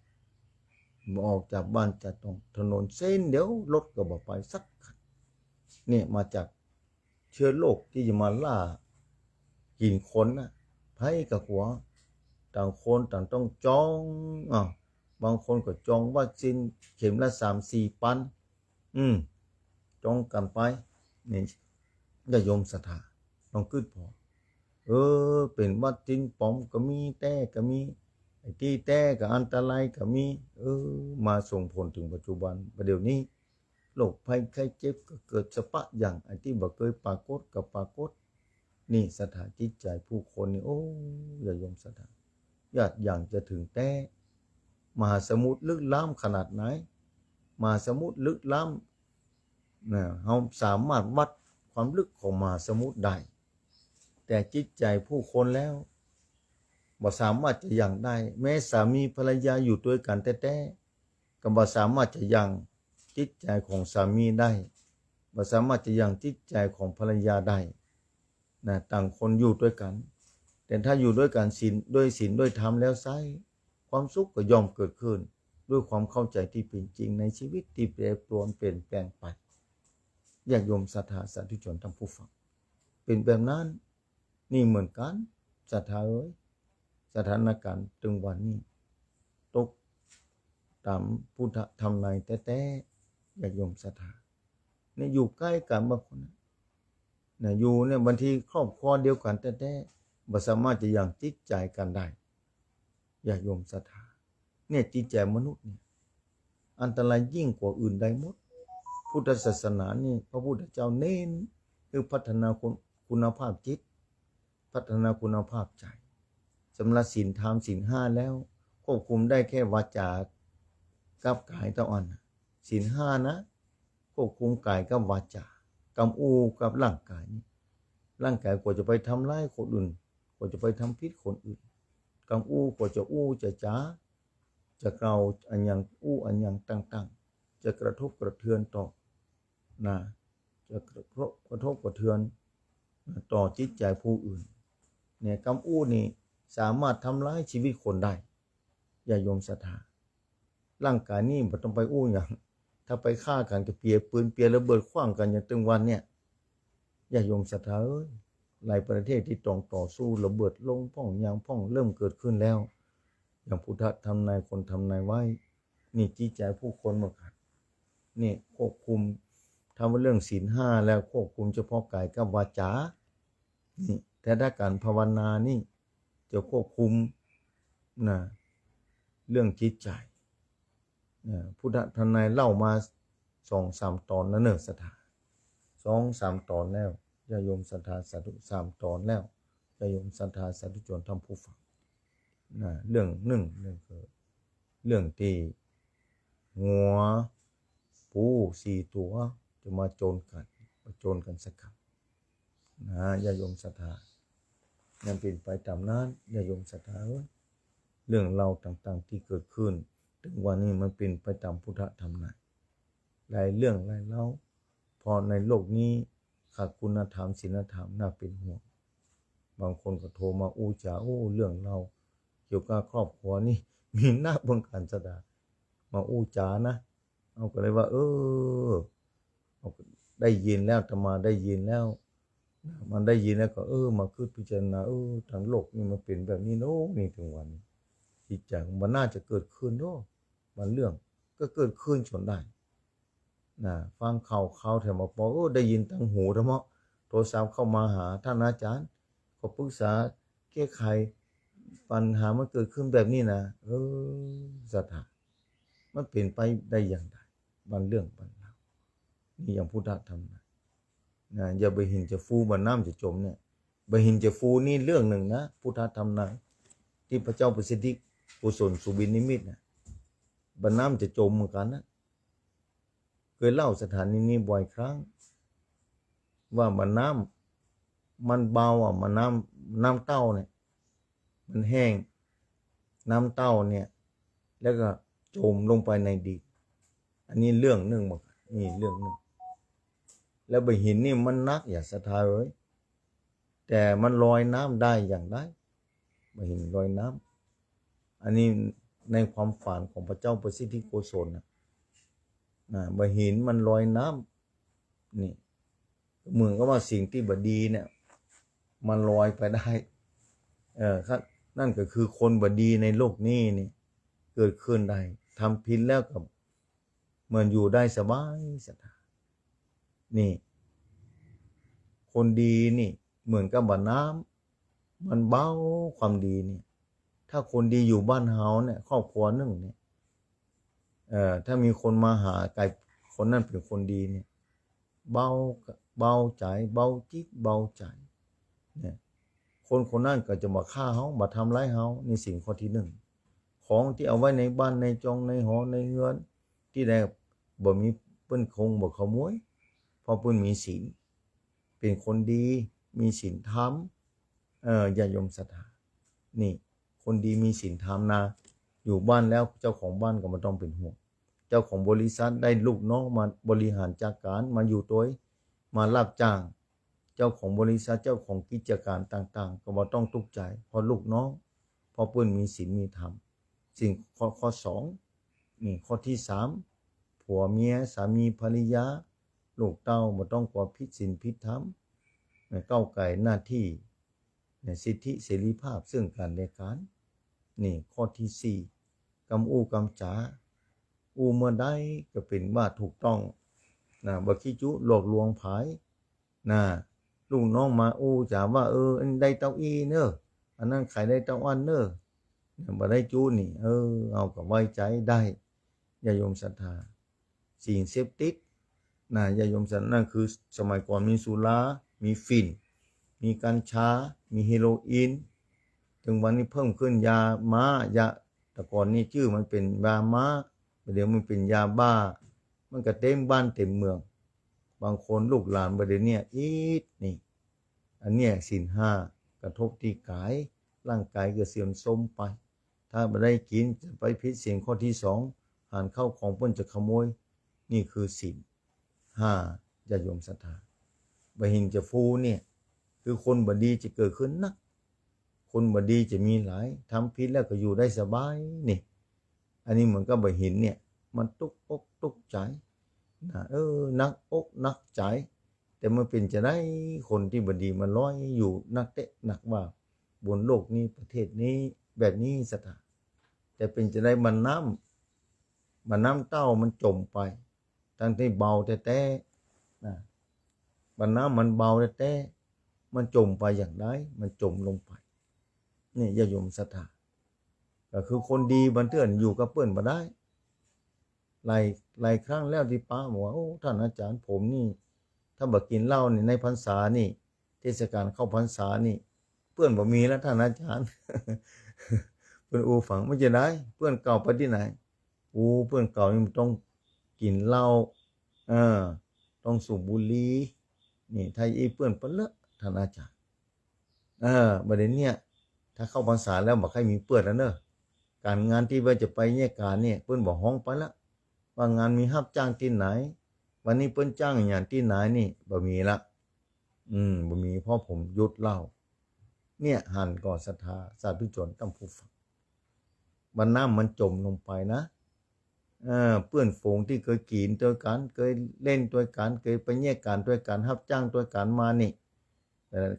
ออกจากบ้านจากตรงถนนเส้นเดี๋ยวรถก็บ่ไปสักคันเนี่ยมาจากเชื้อโรคที่จะมาล่ากินคนนะไผกับหัวต่างคนต่างต้องจองบางคนก็จองวัคซีนเข็มละ3-4 ปันจองกันไปนี่ญาติโยมศรัทธาต้องขึ้นพอเป็นวัคซีนปลอมก็มีแต่ก็มีไอ้ที่แต่ก็อันตรายก็มีมาส่งผลถึงปัจจุบันประเดี๋ยวนี้โรคภัยไข้เจ็บก็เกิดเฉพาะอย่างไอ้ที่บ่เคยปรากฏกับปรากฏนี่สถานจิตใจผู้คนนี่ญาติโยมศรัทธาญาติอย่างจะถึงแต่มหาสมุทรลึกล้ำขนาดไหนมหาสมุทรลึกล้ำเราสามารถวัดความลึกของมหาสมุทรได้แต่จิตใจผู้คนแล้วบ่สามารถจะยังได้แม้สามีภรรยาอยู่ด้วยกันแต่ก็บ่สามารถจะยังจิตใจของสามีได้บ่สามารถจะยังจิตใจของภรรยาได้ต่างคนอยู่ด้วยกันแต่ถ้าอยู่ด้วยกันศีลด้วยธรรมแล้วไซความสุขก็ย่อมเกิดขึ้นด้วยความเข้าใจที่เป็นจริงในชีวิตที่แปรปรวนเปลี่ยนแปลงไปญาติโยมศรัทธาสาธุชนทั้งผู้ฟังเป็นแบบนั้นนี่เหมือนกันศรัทธาสถานการณ์ถึงวันนี้ตกตามพุทธธรรมในแต่ญาติโยมศรัทธาเนี่ยอยู่ใกล้กันบางคนเนี่ยอยู่เนี่ยบางทีครอบครัวเดียวกันแต่บ่สามารถจะยังจิตใจกันได้ญาติโยมศรัทธาเนี่ยจิตใจมนุษย์เนี่ยอันตรายยิ่งกว่าอื่นใดหมดพุทธศาสนานี่พระพุทธเจ้าเน้นคือพัฒนาคุณภาพจิตพัฒนาคุณภาพใจสำหรับศีลธรรมศีล5แล้วควบคุมได้แค่วาจากับกายเท่านั้นศีล5นะควบคุมกายกับวาจากำอูกับร่างกายนี่ร่างกายกว่าจะไปทำร้ายคนอื่นกว่าจะไปทำพิษคนอื่นกำอูกว่าจะจะจ้าจะเกาอันยังอันยังตั้งจะกระทบกระเทือนต่อจะกระทบกระเทือนต่อจิตใจผู้อื่นเนี่ยกำอูนี่สามารถทำร้ายชีวิตคนได้อย่าโยมศรัทธาร่างกายนี่บ่ต้องไปอย่างถ้าไปฆ่ากันก็เปียปืนเปียระเบิดขว้างกันอย่างตึงวันเนี่ยอย่าโยมศรัทธาหลายประเทศที่ต้องต่อสู้ระเบิดลงพ่องยางพ่องเริ่มเกิดขึ้นแล้วอย่างพุทธทำนายคนทำนายไว้นี่จิตใจผู้คนเหมือนกันนี่ควบคุมทำเรื่องศีล5แล้วควบคุมเฉพาะกายกับวาจานี่แต่ถ้าการภาวนานี่จะควบคุมเรื่องจิตใจพุทธทนายเล่ามา 2-3 ตอนแล้วศรัทธา 2-3 ตอนแล้วญาติโยมศรัทธาสาธุ3 ตอนแล้วญาติโยมศรัทธาสาธุชนทั้งผู้ฟังเรื่องหนึ่งคือเรื่องที่งัวปู4 ตัวจะมาโจรกันสักคำญาติโยมศรัทธายังเป็นไปตามนั้นญาติโยมศรัทธาเรื่องเราต่างๆที่เกิดขึ้นถึงวันนี้มันเป็นไปตามพุทธธรรมนะหลายเรื่องหลายเล่าพอในโลกนี้ขาดคุณธรรมศีลธรรมน่าเป็นห่วงบางคนก็โทรมาจ๋าเรื่องเราเกี่ยวกับครอบครัวนี่มีหน้าบังการสดามาจ๋านะเอาก็เลยว่าได้ยินแล้วธรรมาได้ยินแล้วมันได้ยินแล้วก็มาคิดพิจารณาทางโลกนี่มันเป็นแบบนี้นี่ถึงวันนี้จิตใจมันน่าจะเกิดขึ้นมันเรื่องก็เกิดขึ้นจนได้ฟังข่าวแถมมาบอกได้ยินทางหูธรรมะโทรศัพท์เข้ามาหาท่านอาจารย์ก็ปรึกษาแก้ไขปัญหามันเกิดขึ้นแบบนี้นะศรัทธามันเป็นไปได้อย่างไรบางเรื่องบางราวนี่อย่างพุทธธรรมอย่าไปเห็นจะฟูบนน้ำจะจมเนี่ยไปเห็นจะฟูนี่เรื่องหนึ่งนะพุทธธรรมนะที่พระเจ้าประสิทธิกุศลสุบินนิมิตบนน้ำจะจมเหมือนกันนะ เคยเล่าสถานีนี้บ่อยครั้งว่ามันน้ำมันเบามันน้ำเต้าเนี่ยมันแห้งน้ำเต้าเนี่ยแล้วก็จมลงไปในดินอันนี้เรื่องหนึ่งบอกนี่เรื่องหนึ่งแล้วใบหินนี่มันนักอย่าศรัทธาเลยแต่มันลอยน้ำได้อย่างไรใบหินลอยน้ำอันนี้ในความฝันของพระเจ้าประสิทธิโกศลนะใบหินมันลอยน้ำนี่เหมือนกับว่าสิ่งที่บดีเนี่ยมันลอยไปได้ครับนั่นก็คือคนบดีในโลกนี้นี่เกิดขึ้นได้ทำผิดแล้วกับเหมือนอยู่ได้สบายสถานนี่คนดีนี่เหมือนกับบ่อน้ำมันเบาความดีนี่ถ้าคนดีอยู่บ้านเฮาเนี่ยครอบครัวนึงเนี่ยถ้ามีคนมาหาไก่คนนั้นเป็นคนดีเนี่ยเบาใจเบาจิตเบาใจเนี่ยคนนั้นก็จะมาฆ่าเฮามาทำร้ายเฮานี่สิ่งข้อที่หนึ่งของที่เอาไว้ในบ้านในจองในหอในเรือนที่ใดบ่มีเปิ้นคงบ่ขโมยเพราะเปิ้นมีศีลเป็นคนดีมีศีลธรรมอย่ายมศรัทธานี่คนดีมีศีลธรรมนะอยู่บ้านแล้วเจ้าของบ้านก็ไม่ต้องเป็นห่วงเจ้าของบริษัทได้ลูกน้องมาบริหารจัดการมาอยู่ตัวมารับจ้างเจ้าของบริษัทเจ้าของกิจการต่างๆก็บ่ต้องทุกข์ใจเพราะลูกน้องเพราะเปิ้นมีศีลมีธรรมสิ่งข้อสองนี่ข้อที่สามผัวเมียสามีภรรยาลูกเต้าบ่ต้องกลัวผิดศีลผิดธรรมก้าวไก่หน้าที่สิทธิเสรีภาพซึ่งกันและกันนี่ข้อที่สี่กำอู้กำจาอู้เมื่อใดก็เป็นว่าถูกต้องบ่ขี้จุหลอกลวงไผลูกน้องมาอู้จ๋าว่าอันได้เต้าอี้เนอะอันนั้นขายได้เต้าอันเนอะบ่ได้จูนี่เอาก็ไว้ใจได้อย่าโยมศรัทธาสิ่งเสพติดอย่าโยมศรัทธานั่นคือสมัยก่อนมีสุรามีฝิ่นมีกัญชามีเฮโรอีนถึงวันนี้เพิ่มขึ้นยาม้ายาแต่ก่อนนี่ชื่อมันเป็นยาม้าเดี๋ยวมันเป็นยาบ้ามันก็เต็มบ้านเต็มเมืองบางคนลูกหลานประเดี๋ยวนี้นี่อันเนี้ยศีลห้ากระทบที่กายร่างกายก็เสื่อมโทรมไปถ้าไม่ได้กินจะไปผิดศีลข้อที่สองหารเข้าของเพิ่นจะขโมยนี่คือศีลห้าญาติโยมศรัทธาบ่หินจะฟูเนี่ยคือคนบดีจะเกิดขึ้นนักคนบดีจะมีหลายทำผิดแล้วก็อยู่ได้สบายนี่อันนี้เหมือนกับบ่หินเนี่ยมันตุกอกตุกใจนักอกนักใจแต่มันเป็นจะได้คนที่บดีมันร้อยอยู่นักเตะหนักว่าบนโลกนี้ประเทศนี้แบบนี้สถานแต่เป็นจะได้มันน้ำเต้ามันจมไปทั้งที่เบาแต่มันน้ำมันเบาแต่มันจมไปอย่างไรมันจมลงไปนี่ญาติโยมศรัทธาก็คือคนดีบันเทื่อนอยู่กับเปิ้นบ่ได้หลายครั้งแล้วที่ป้าบอกว่าท่านอาจารย์ผมนี่ถ้าบ่กินเหล้านี่ในพรรษานี่เทศกาลเข้าพรรษานี่เพื่อนบ่มีแล้วท่านอาจารย์ เพื่อนฝังไม่จะได้เพื่อนเก่าไปที่ไหนเพื่อนเก่านี่ต้องกินเหล้าต้องสูบบุหรี่นี่ไทยเพื่อนเปิ้นเลอะท่านอาจารย์ประเด็นเนี้ยถ้าเข้าพรรษาแล้วบ่ใครมีเปื้อนแล้วเนอะการงานที่ว่าจะไปเนี่ยการเนี่ยเปิ้นบ่ฮ้องไปละว่างานมีรับจ้างที่ไหนวันนี้เปิ้นจ้างอย่างที่ไหนนี่บ่มีละบ่มีเพราะผมหยุดเหล้าเนี่ยหันก่อศรัทธาสาธุชนต้องผู้ฟังบัดน้ำมันจมลงไปนะเพื่อนฝูงที่เคยกินด้วยกันเคยเล่นด้วยกันเคยไปแยกกันด้วยกันรับจ้างด้วยกันมานี่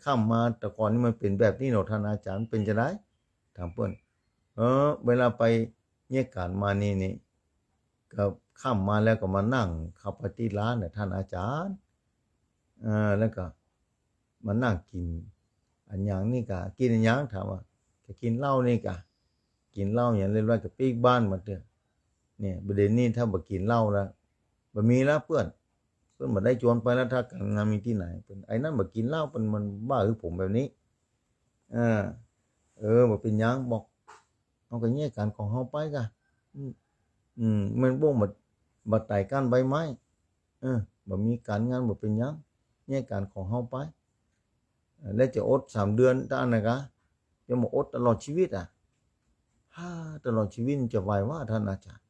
ข้ามมาแต่ก่อนนี่มันเป็นแบบนี้เนาะท่านอาจารย์เป็นจะได้ถามเพื่อนเวลาไปแยกกันมานี่ก็ข้ามมาแล้วก็มานั่งขับไปที่ร้านเนี่ยท่านอาจารย์แล้วก็มานั่งกินอันอย่างนี่กะกินอันอย่างถามว่าจะกินเหล้านี่กะกินเหล้าอย่างเล่นว่ากับปีกบ้านมาเถอะเนี่ยประเด็นนี้ถ้าบ่กินเหล้าแล้วบ่มีแล้วเพื่อนบ่ได้ชวนไปแล้วถ้าการงานมีที่ไหนเป็นไอ้นั่นบ่กินเหล้าเป็นมันบ้าคือผมแบบนี้บ่เป็นหยังบอกเอาก็แยกกันของเฮาไปกะมันบ่ไต่ก้านใบไม้ บ่มีการงานบ่เป็นหยังแยกการของเฮาไปแล้วจะอด3 เดือนถ้าอันนั้นกะจะมาอดตลอดชีวิตตลอดชีวิตจะไหวว่าท่านอาจารย์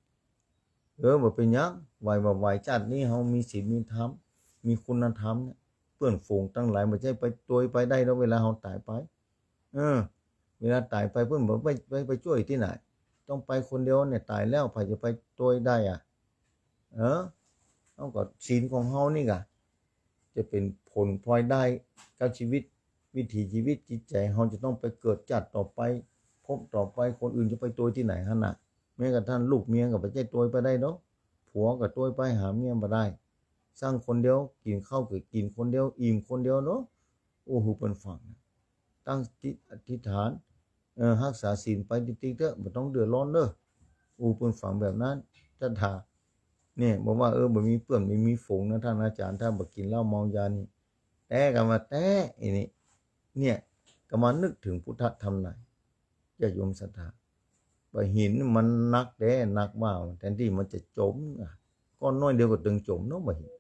บ่เป็นหยังไหวชาตินี้เฮามีศีลมีธรรมมีคุณธรรมเนี่ยเพื่อนฝูงตั้งหลายบ่ใช่ไปตัวไปได้แล้วเวลาเฮาตายไปเวลาตายไปเพิ่นบ่ไปช่วยที่ไหนต้องไปคนเดียวเนี่ยตายแล้วไผจะไปตัวได้เฮาก็ศีลของเฮานี่กะจะเป็นผลพลอยได้กับชีวิตวิถีชีวิตจิตใจเฮาจะต้องไปเกิดชาติต่อไปพบต่อไปคนอื่นจะไปตัวที่ไหนหั่นน่ะแม้กระทั่งลูกเมียก็บ่ใช่ตัวไปได้เนาะผัวก็ตัวไปหาเมียบ่ได้สร้างคนเดียวกินข้าวก็กินคนเดียวอิ่มคนเดียวเนาะโอ้โหเพิ่นฟังตั้งจิตอธิษฐานรักษาศีลไปติ๊กๆเด้อบ่ต้องเดือดร้อนเด้อเพิ่นฟังแบบนั้นท่านท่าเนี่ยบอกว่าบ่มีเปื้อนไม่มีฝูงนะท่านอาจารย์ถ้าบ่กินเหล้าเมายานี่แต่ก็มาแต่อีนี่เนี่ยก็มานึกถึงพุทธธรรมไหนญาติโยมศรัทธาว่าหินมันนักแท้นักมากแทนที่มันจะจมก้อนน้อยเดียวก็ตึงจมเนาะบ่หิน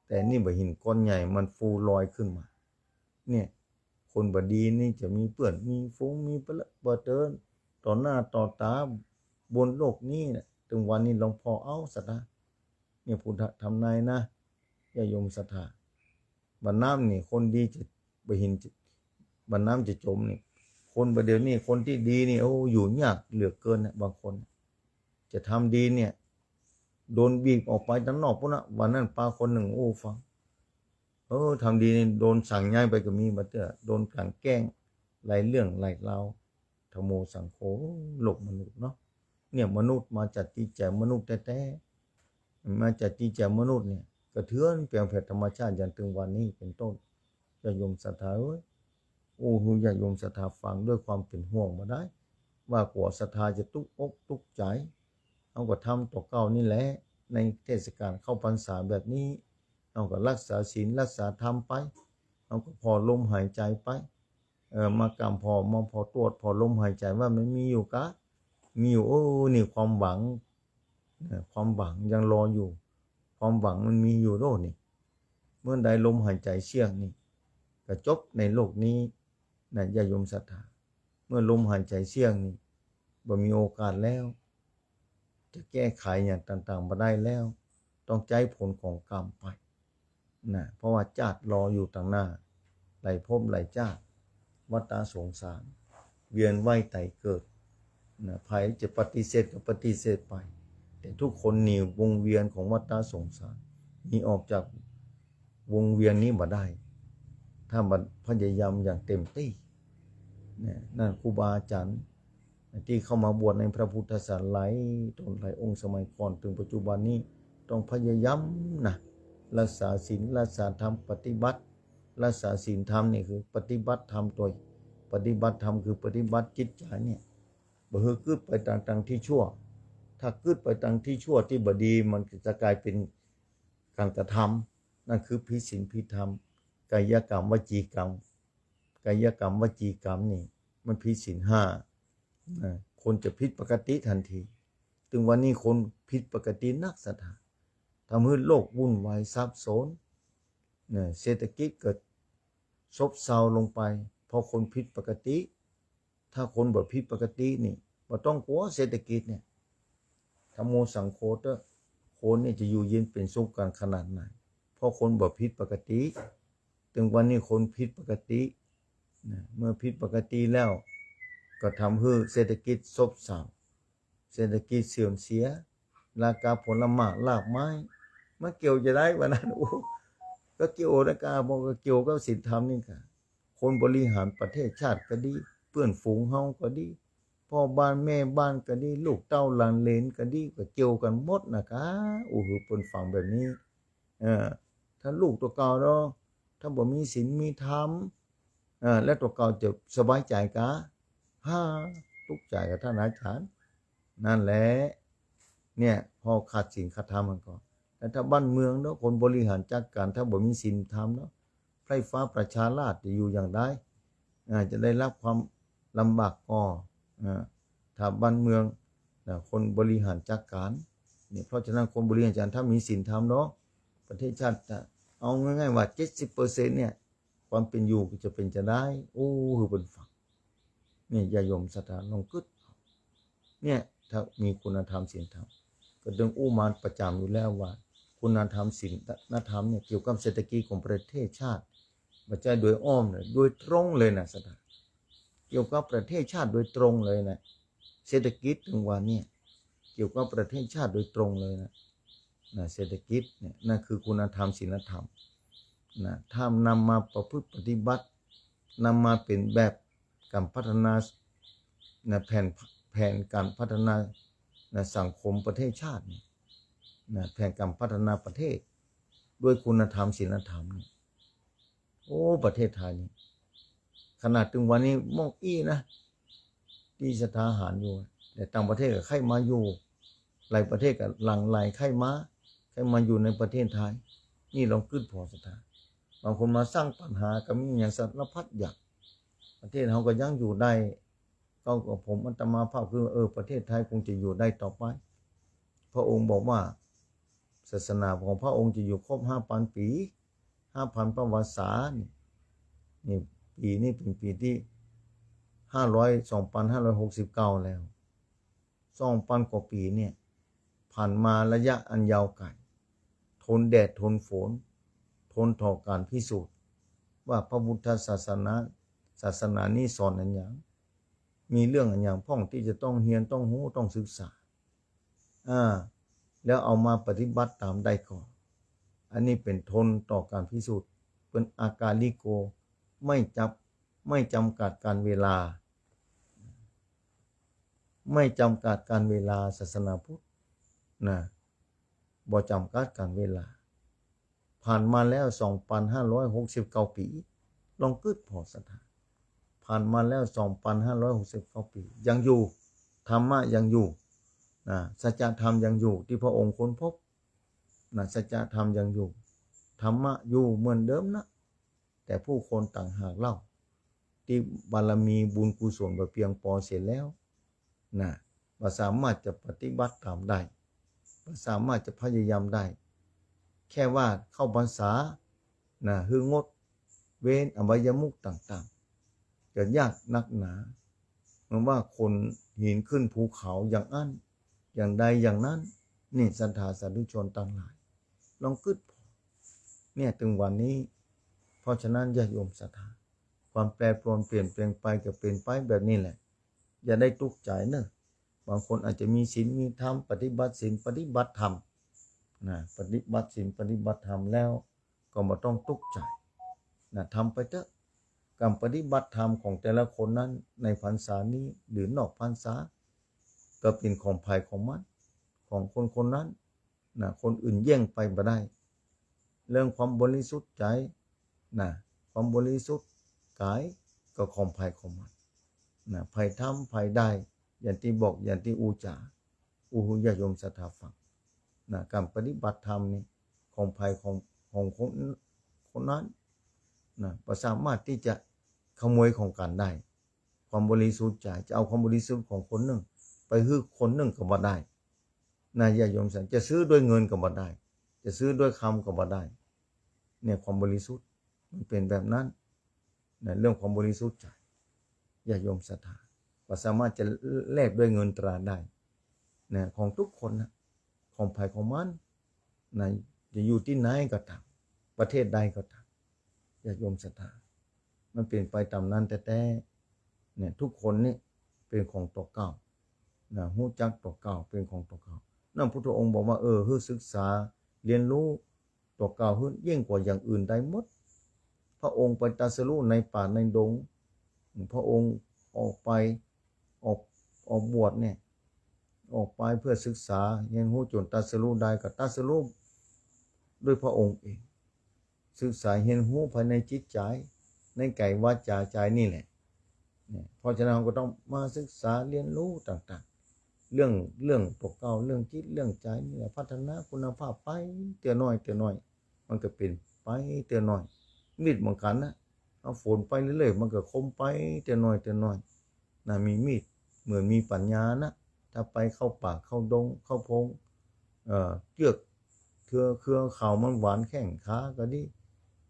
แต่นี่บ่หินก้อนใหญ่มันฟูลอยขึ้นมาเนี่ยคนบดีนี่จะมีเปื้อนมีฝูงมีเปเดินต่อหน้าต่อตาบนโลกนี้นะถึงวันนี้หลวงพ่อเอาศรัทธาเนี่ยพุทธธรรมนายนะญาติโยมศรัทธาบัดน้ำนี่คนดีจะบ่หินบัดน้ำจะจมนี่คนประเดี๋ยวนี้คนที่ดีนี่อยู่ยากเหลือเกินนะบางคนจะทำดีเนี่ยโดนบีบออกไปด้านนอกพุ่นนะวันนั้นป้าคนหนึ่งฟังทำดีนี่โดนสั่งย้ายไปก็มีบัดเตอโดนกลั่นแกล้งหลายเรื่องหลายราวธโมสังโฆโลกมนุษย์เนาะเนี่ยมนุษย์มาจากจิตใจมนุษย์แท้ๆมาจากจิตใจมนุษย์เนี่ยกระเทือนเปลี่ยนแปลงธรรมชาติอย่างถึงวันนี้เป็นต้นญาติโยมศรัทธาญาติโยมศรัทธาฟังด้วยความเป็นห่วงมาได้ว่ากว่าศรัทธาจะตุกอกตุกใจเอาก็ทำต่อเก่านี่แหละในเทศกาลเข้าพรรษาแบบนี้เอาก็รักษาศีลรักษาธรรมไปเอาก็พอลมหายใจไปมากำพอตรวจพอลมหายใจว่ามันมีอยู่กะมีอยู่นี่ความหวังยังรออยู่ความหวังมันมีอยู่โน่นนี่เมื่อใดลมหายใจเชี่ยงนี่ก็จบในโลกนี้นะญาติโยมศรัทธาเมื่อลมหายใจเชี่ยงนี่บ่มีโอกาสแล้วจะแก้ไขอย่างต่างๆมาได้แล้วต้องใจผลของกรรมไปนะเพราะว่าชาติรออยู่ต่างหน้าหลายภพหลายชาติวัฏสงสารเวียนว่ายตายเกิดนะใครจะปฏิเสธก็ปฏิเสธไปแต่ทุกคนหนีวงเวียนของวัฏสงสารหนีออกจากวงเวียนนี้มาได้ถ้ามันพยายามอย่างเต็มที่นั่นครูบาอาจารย์ที่เข้ามาบวชในพระพุทธศาสนาหลายองค์สมัยก่อนถึงปัจจุบันนี้ต้องพยายามนะรักษาศีลรักษาธรรมปฏิบัติรักษาศีลธรรมนี่คือปฏิบัติธรรมตัวปฏิบัติธรรมคือปฏิบัติจิตใจเนี่ยบ่ให้กึศไปต่างๆที่ชั่วถ้ากึศไปต่างที่ชั่วที่บ่ดีมันจะกลายเป็นการกระทำนั่นคือผิดศีลผิดธรรมกายกรรมวจีกรรมวจีกรรมนี่มันผิดศีล5คนจะผิดปกติทันทีถึงวันนี้คนผิดปกตินักศรัทธาทำให้โลกวุ่นวายซับซ้อนเศรษฐกิจเกิดซบเซาลงไปเพราะคนผิดปกติถ้าคนบ่ผิดปกตินี่บ่ต้องกลัวเศรษฐกิจเนี่ยธโมสังโฆคนนี่จะอยู่เย็นเป็นสุขกันขนาดไหนเพราะคนบ่ผิดปกติถึงวันนี้คนผิดปกติเมื่อผิดปกติแล้วก็ทำให้เศรษฐกิจซบเซาเศรษฐกิจเสื่อมเสียราคาผลไม้รากไม้มาเกี่ยวจะได้วันนั้นก็เกี่ยวราคาบ่ก็เกี่ยวกับศีลธรรมนี่ค่ะคนบริหารประเทศชาติก็ดีเพื่อนฝูงเฮาก็ดีพ่อบ้านแม่บ้านก็ดีลูกเต้าหลานเหลนก็ดีก็เกี่ยวกันหมดนะคะเพิ่นฟังแบบนี้ถ้าลูกตัวเก่าเนาะถ้าบ่มีศีลมีธรรมและตัวเก่าจะสบายใจกะทุกข์ใจกับท่านอาจารย์นั่นแหละเนี่ยพอขาดศีลขาดธรรมมันก็แต่ถ้าบ้านเมืองเนาะคนบริหารจัดการถ้าบ่มีศีลธรรมเนาะไฟฟ้าประชาราษฎร์จะอยู่อย่างไรจะได้รับความลำบากก็ถ้าบ้านเมืองคนบริหารจัดการเนี่ยเพราะฉะนั้นคนบริหารจัดการถ้ามีศีลธรรมเนาะป ประเทศชาติเอาง่ายๆว่า70%เนี่ยความเป็นอยู่จะเป็นจะได้โอ้คือเป็นฝังเนี่ยญาติโยมศรัทธาลองกึดเนี่ยถ้ามีคุณธรรมศีลธรรมก็ดึงอู้มานประจำอยู่แล้วว่าคุณธรรมศีลธรรมเนี่ยเกี่ยวกับเศรษฐกิจของประเทศชาติไม่ใช่โดยอ้อมเลยโดยตรงเลยนะศรัทธาเกี่ยวกับประเทศชาติโดยตรงเลยนะเศรษฐกิจถึงวันนี้เกี่ยวกับประเทศชาติโดยตรงเลยนะเศรษฐกิจเนี่ยนั่นคือคุณธรรมศีลธรรมนะถ้านำมาประพฤติปฏิบัตินำมาเป็นแบบการพัฒนาแผนการพัฒนาสังคมประเทศชาติแผนการพัฒนาประเทศด้วยคุณธรรมศีลธรรมเนี่ยโอ้ประเทศไทยนี่ขนาดถึงวันนี้มองอี้นะที่สถาหารอยู่แต่ต่างประเทศก็ใครมาอยู่หลายประเทศก็หลั่งไหลใครมาอยู่ในประเทศไทยนี่ลองขึ้นพอสถานบางคนมาสร้างปัญหากับมีอย่างสารพัดอย่างประเทศเขาก็ยังอยู่ได้ก็ผมอาตมาภาพคือประเทศไทยคงจะอยู่ได้ต่อไปพระองค์บอกว่าศาสนาของพระองค์จะอยู่ครบ 5,000 ปี 5,000 ประวัติศาสตร์นี่ปีนี้เป็นปีที่2,569แล้ว2,000 กว่าปีเนี่ยผ่านมาระยะอันยาวไกลทนแดดทนฝนทนต่อการพิสูจน์ว่าพระพุทธศาสนานี้สอนอันอย่างมีเรื่องอันอย่างพ่องที่จะต้องเรียนต้องรู้ต้องศึกษาแล้วเอามาปฏิบัติตามได้ก่อนอันนี้เป็นทนต่อการพิสูจน์เป็นอากาลิโกไม่จำกัดการเวลาไม่จำกัดการเวลาศาสนาพุทธบ่จำกัดการเวลาผ่านมาแล้ว 2,569 ปีลองกึดพอสถานผ่านมาแล้ว 2,569 ปียังอยู่ธรรมะยังอยู่สัจธรรมยังอยู่ที่พระองค์ค้นพบสัจธรรมยังอยู่ธรรมะอยู่เหมือนเดิมนะแต่ผู้คนต่างหากเล่าที่บารมีบุญกุศลแบบเพียงพอเสร็จแล้วว่าสามารถจะปฏิบัติตามได้ว่าสามารถจะพยายามได้แค่ว่าเข้าพรรษาคืองดเว้นอบายมุขต่างๆเกิดยากนักหนาเหมือนว่าคนหินขึ้นภูเขาอย่างอั้นอย่างใดอย่างนั้นนี่ศรัทธาสาธุชนต่างหลายลองกึดเนี่ยถึงวันนี้เพราะฉะนั้นญาติโยมศรัทธาความแปรปรวนเปลี่ยนแปลงไปก็เป็นไปแบบนี้แหละอย่าได้ทุกข์ใจเนอะบางคนอาจจะมีศีลมีธรรมปฏิบัติศีลปฏิบัติธรรมปฏิบัติศีลปฏิบัติธรรมแล้วก็ไม่ต้องทุกข์ใจทำไปเถอะการปฏิบัติธรรมของแต่ละคนนั้นในพรรษานี้หรือนอกพรรษาก็เป็นของภายของมันของคนคนนั้นคนอื่นแย่งไปบ่ได้เรื่องความบริสุทธิ์ใจความบริสุทธิ์กายก็ของภายของมันภายธรรมภายได้อย่างที่บอกอย่างที่อูจาหูญาติโยมศรัทธาฟังการปฏิบัติธรรมนี่ของภายของคนนั้นประสามารถที่จะขโมยของกันได้ความบริสุทธิ์ใจจะเอาความบริสุทธิ์ของคนหนึ่งไปฮื้อคนหนึ่งก็บ่ได้ญาติโยมจะซื้อด้วยเงินก็บ่ได้จะซื้อด้วยคำก็บ่ได้เนี่ยความบริสุทธิ์มันเป็นแบบนั้นเรื่องความบริสุทธิ์ใจญาติโยมศรัทธาก็สามารถจะแลกด้วยเงินตราได้ของทุกคนของภายของมันจะอยู่ที่ไหนก็ตามประเทศใดก็ตามญาติโยมศรัทธามันเปลี่ยนไปตามนั้นแต่ทุกคนนี่เป็นของตัวเก่าหู้จักตัวเก่าเป็นของตัวเก่านั่นพุทธองค์บอกว่าให้ศึกษาเรียนรู้ตัวเก่าให้ยิ่งกว่าอย่างอื่นได้หมดพระองค์ไปตรัสรู้ในป่าในดงพระองค์ออกบวชเนี่ยออกไปเพื่อศึกษาเรียนรู้จนตรัสรู้ได้ก็ตรัสรู้ด้วยพระองค์เองศึกษาเรียนรู้ภายในจิตใจในกายวาจาใจนี่แหละเพราะฉะนั้นเราก็ต้องมาศึกษาเรียนรู้ต่างๆเรื่องตัวเก่าเรื่องจิตเรื่องใจนี่แหละพัฒนาคุณภาพไปเตือนน้อยมันก็เป็นไปเตือนน้อยมีดเหมือนกันเอาฝนไปเรื่อยๆมันก็คมไปเตือนน้อยมีมีดเหมือนมีปัญญาถ้าไปเข้าป่าเข้าดงเข้าพงเชือกถ เครือเขามันหวานแข็งขาก็ดี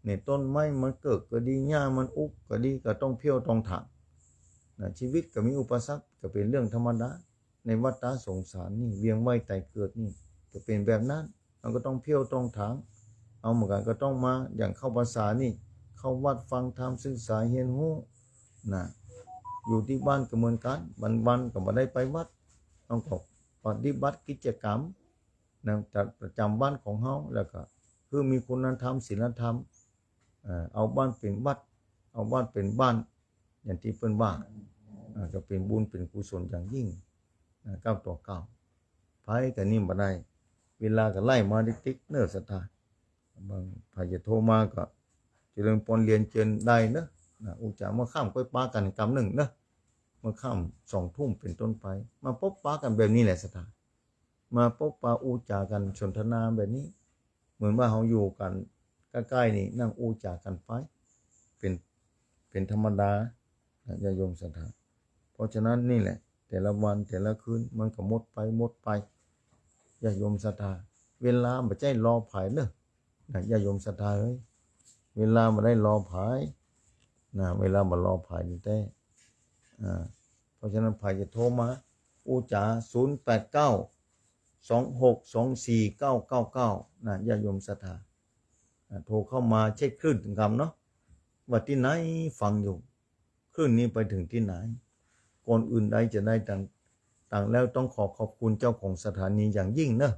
ในต้นไม้มันเกิดก็ดีหญ้ามันอุกก็ดีก็ต้องเพี้ยวต้องถางนะชีวิตก็มีอุปสรรคก็เป็นเรื่องธรรมดาในวัฏสงสารนี่เวียงว่ายตายเกิดนี่ก็เป็นแบบนั้นมันก็ต้องเพี้ยวต้องถางเอาเหมือนกันก็ต้องมาอย่างเข้าภาษานี่เข้าวัดฟังธรรมศึกษาเรียนรู้นะอยู่ที่บ้านก็เหมือนกันวันก็ไม่ได้ไปวัดต้องปฏิบัติกิจกรรมนะจัดประจำบ้านของเฮาแล้วก็คือมีคุณธรรมศีลธรรมเอาบ้านเป็นวัดเอาบ้านเป็นบ้านอย่างที่เพิ่นว่าก็เป็นบุญเป็นกุศลอย่างยิ่งก้าวต่อก้าวไผแต่นี่บ่ได้เวลาก็ไล่มาติ๊กเนิ่นสถานบางพายจะโทรมาก็เจริญพรเรียนเจนได้เนอะอุจจามาข้ามก้อยปากันกำหนึ่งเนอะมาข้าม2 ทุ่มเป็นต้นไปมาพบปากันแบบนี้แหละสถานมาพบปาอุจจากันสนทนาแบบนี้เหมือนว่าเราอยู่กันใกล้ๆนี่นั่งอุจจากันไปเป็นธรรมดาญาโยมสถานเพราะฉะนั้นนี่แหละแต่ละวันแต่ละคืนมันก็หมดไปญาโยมศรัทธาเวลาบ่ใจรอภายเนอะญาโยมศรัทธาเฮ้ยเวลาบ่ได้รอภายเวลาบ่รอภายนี่แต่เพราะฉะนั้นภายจะโทรมาอุจา08926249999ญาโยมศรัทธาโทรเข้ามาเช็คคลื่นถึงคำเนาะว่าที่ไหนฟังอยู่คลื่นนี้ไปถึงที่ไหนก่อนอื่นใดจะได้ต่างแล้วต้องขอบคุณเจ้าของสถานีอย่างยิ่งเนอะ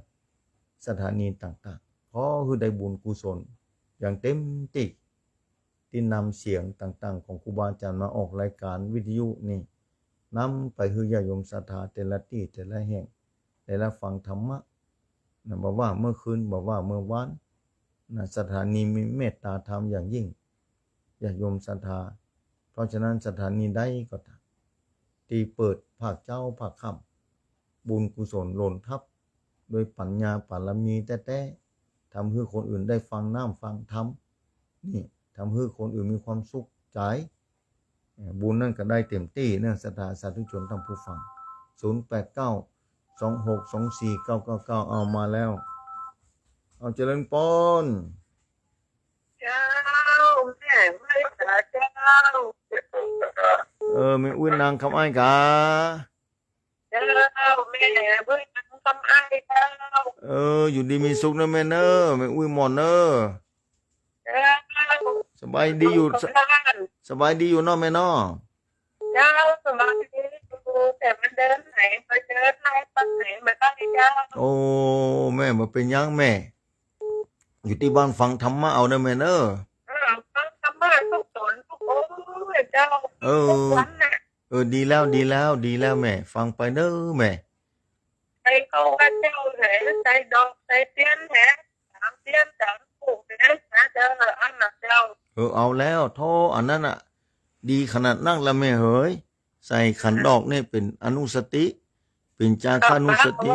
สถานีต่างๆเพราะคือได้บุญกุศลอย่างเต็มที่ที่นำเสียงต่างๆของครูบาอาจารย์มาออกรายการวิทยุนี่นำไปคือญาโยมศรัทธาแต่ละที่แต่ละแห่งแต่ละฟังธรรมะบอกว่าเมื่อคืนบอกว่าเมื่อวานสถานีมีเมตตาธรรมอย่างยิ่งญาโยมศรัทธาเพราะฉะนั้นสถานีใดก็ตามที่เปิดภาคเจ้าภาคค่ำบุญกุศลหล่นทับโดยปัญญาปารมีแต่ทำให้คนอื่นได้ฟังน้ำฟังธรรมนี่ทำให้คนอื่นมีความสุขใจบุญนั่นก็ได้เต็มที่เนี่ยศรัทธาสาธุชนทั้งผู้ฟัง0892624999เอามาแล้วเอาเจริญพรเจ้าแม่ไม่ตาเจ้าไม่อุ้ยนางคำอ้ายกาเจ้าแม่เพิ่งทำไอ้เจ้าอยู่ดีมีสุขนะแม่เนอะไม่อุ้ยหมอนเนอะเจ้าสบายดีอยู่สบายดีอยู่เนาะแม่เนาะเจ้าสบายดีแต่มันเดินไหนไปเดินไหนไปไหนมาได้เจ้าโอ้แม่มาเป็นยังแม่อยู่ที่บ้านฟังธรรมะเอานะแม่เนอะฟังธรรมะทุกตนทุกโอ้ยเจ้าทุกวันน่ะดีแล้วแม่ฟังไปเนอะแม่ใส่เขาว่าเจ้าแหใส่ดอกใส่เตี้ยนแห3 เตี้ยน3 ผูกแหนะเจ้าอันน่ะเจ้าเอาแล้วโทอันนั้นอ่ะดีขนาดนั่งละแม่เฮ้ยใส่ขันดอกนี่เป็นอนุสติเป็นจาคานุสติ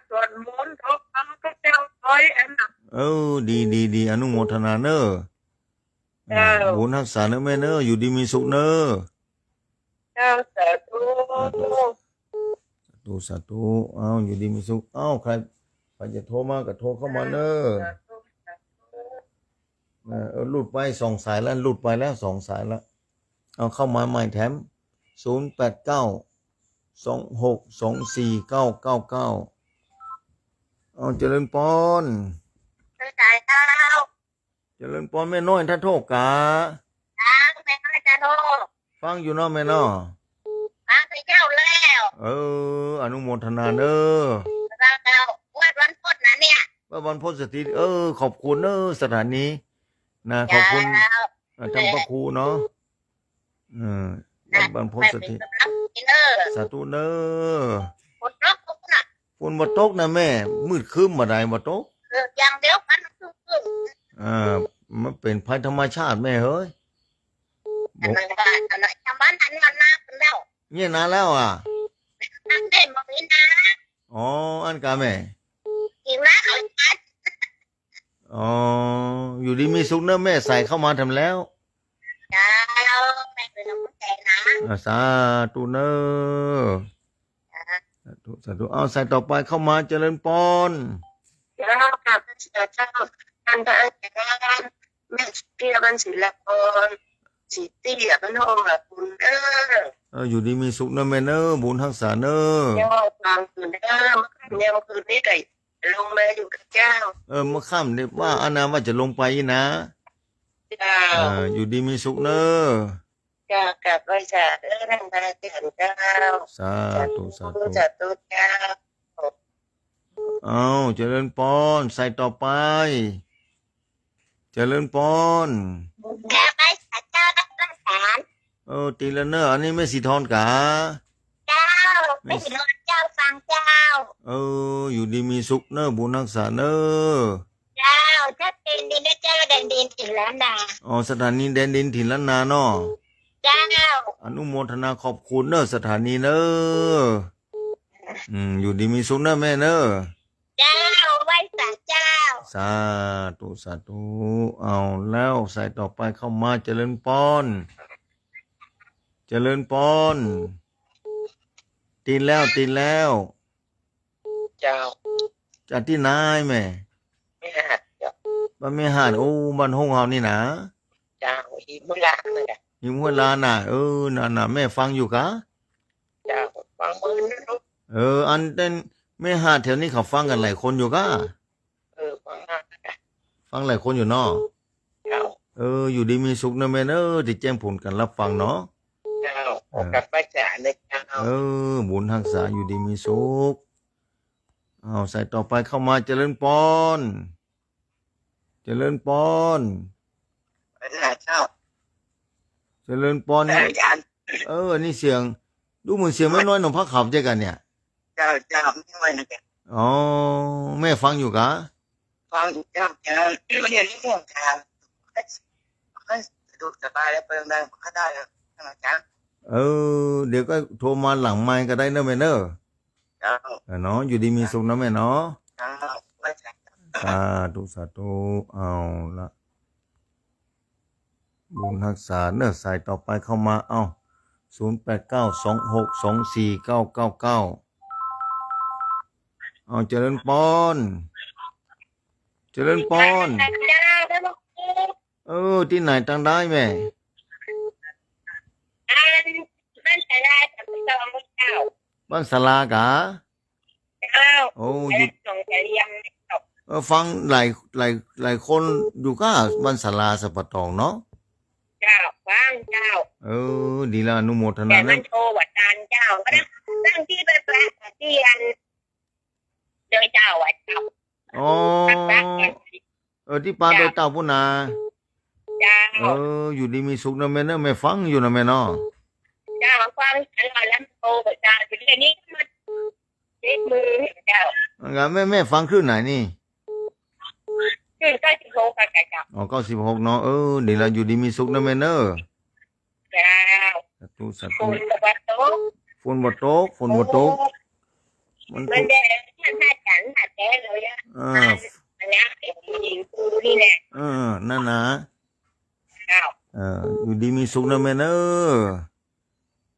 ส่วนมนต์ทุกคำก็เจ้าถอยอันน่ะดีอนุโมทนาเนอะบุญรักษาเนอะแม่เนอะอยู่ดีมีสุขเนอะเจ้าสาธุเอาอยู่ดีมีสุขเอาใครจะโทรมาก็โทรเข้ามาเนอะหลุดไป2 สายแล้วหลุดไปแล้ว2 สายแล้วเอาเข้ามาใหม่แถม0892624999เอาเจริญพรใจเจ้าเจริญพรแม่น้อยท่านโทษกาแม่น้อยจะโทษฟังอยู่เนาะแม่เนาะฟังไปเจ้าแล้วอนุโมทนาเด้อเจ้าวันพุธนะเนี่ยวันพุธสถิตขอบคุณสถานีนะขอบคุณท่านพระครูเนาะวันพุธสถิตสาธุเด้อฝนบ่ตกนะแม่มืดครึ้มบ่ได้บ่ตกอย่างเดียวกันมันเป็นภัยธรรมชาติแม่เฮ้ยมันก็ชาวบ้านนั้นมันนากันแล้วเนี่ยนานแล้วนั่งได้มาเป็นนาอันกาแม่กินแล้วเขาจัดอยู่ดีมีสุขเนอะแม่ใส่เข้ามาทำแล้วเจ้าแม่เป็นน้ำใจนะสาธุเนอะสาธุเอาใส่ต่อไปเข้ามาเจริญพรเจ จ้ากับพระเจ้าท่านพระอาจารย์แม่เพียบันศิลปรสิเตี้ยพระนองละคุณอยู่ดีมีสุขเนอะแม่เนอะบุญทักษาเนอะยอดฟังคืนเมื่อคืนนี้ได้ลงมาอยู่กับเจ้าเมื่อค่ำเนี่ยว่าอานาว่าจะลงไปนะเจ้าอยู่ดีมีสุขเนอะจ้ากับพระเจ้าท่านพระอาจารย์เจ้าสาธุสาธุสาธุเจ้าเอาเจริญพรใส่ต่อไปเจริญพรแม่ไปสักเจ้าตั้งศาลตีละเนอะอันนี้แม่สีทอนกะเจ้าไม่สีทอนเจ้าฟังเจ้าอยู่ดีมีสุขเนอะบุญรักษาเนอะเจ้าถ้าเป็นดินเจ้าแดนดินถิ่นล้านนาสถานีแดนดินถิ่นล้านนาเนาะเจ้าอนุโมทนาขอบคุณเนอะสถานีเนอะอยู่ดีมีสุขเนอะแม่เนอะเจ้าไหว้ศาลเจ้าสาธุสาธุเอาแล้วใส่ต่อไปเข้ามาเจริญพรเจริญพรตีนแล้วเจ้าจากที่นายแม่ไม่หาดเจ้าบ้านไม่หาดบ้านห้องเฮานี่นะเจ้าหิมุลาเลยอ่ะหิมหัวลาน่ะน่ะแม่ฟังอยู่กะเจ้าฟังมือนะลูกอันเต้นแม่หาดแถวนี้เขาฟังกันหลายคนอยู่กะฟังหลายคนอยู่เนาะอยู่ดีมีสุขนะแม่ที่แจ้งผลกันรับฟังเนาะกับพระเจ้าเลยเจ้าบุญทักษาอยู่ดีมีสุขใส่ต่อไปเข้ามาเจริญพรเจริญพรเจ้าเจริญพรนี่นี่เสียงดูเหมือนเสียงไม่น้อยหนุ่มพระขับเจกันเนี่ยเจ้าไม่ไหวนะแกแม่ฟังอยู่กะฟังเจ้าไม่เรียนเรื่องทางให้ดูสบายแล้วไปดังๆก็ได้นะจ๊ะเดี๋ยวก็โทรมาหลังไมค์ก็ได้นะแม่เนอะเนาะอยู่ดีมีสุขนะแม่เนาะสาธุเอาละบุญรักษาเนอะสายต่อไปเข้ามา0892624999เจริญพรที่ไหนตั้งได้แม่บ้านศาลากะฟังหลายคนอยู่ก็บ้านศาลาสะปะตองเนาะเจ้าฟังเจ้าดีละอนุโมทนาแต่มันโทรวัดตานเจ้าก็ตั้งที่ไปแปะที่อันโดยเจ้าวัดเจ้าที่ปานโดยเต่าพุ่นนาอยู่ดีมีสุขนะแม่เนอะแม่ฟังอยู่นะแม่เนาะเจ้าฟังฉันแล้วโทรวัดตานทีนี้มันเช็ดมือเจ้างั้นแม่ฟังคลื่นไหนนี่96ค่ะเจ้า96เนาะดีละอยู่ดีมีสุขนะแม่เนอะเจ้าสาธุฝนบ่ตกมันได้ท่านอาจารย์แท้เลยอันนี้เป็นหญิงกูนี่แหละนั่นนะอยู่ดีมีสุขนะแม่เนอะ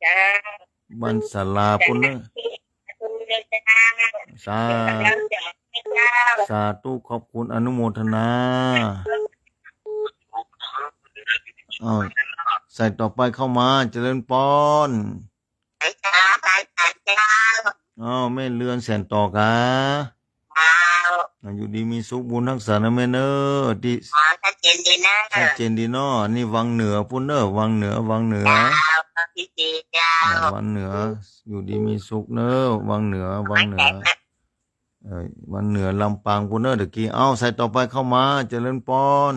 จ้าบ้านศาลาพุ่นเนอะสาธุขอบคุณอนุโมทนาใส่ต่อไปเข้ามาเจริญพรแม่เรือนแสนต่อกะอยู่ดีมีสุขบุญรักษานะแม่เนอะที่ชัดเจนดีนะชัดเจนดีเนาะนี่วังเหนือพุ่นเนอะวังเหนือวังเหนืออยู่ดีมีสุขเนอะวังเหนือวันเหนือลำปางพุ่นเนอะเดี๋ยวกี้ใส่ต่อไปเข้ามาเจริญพร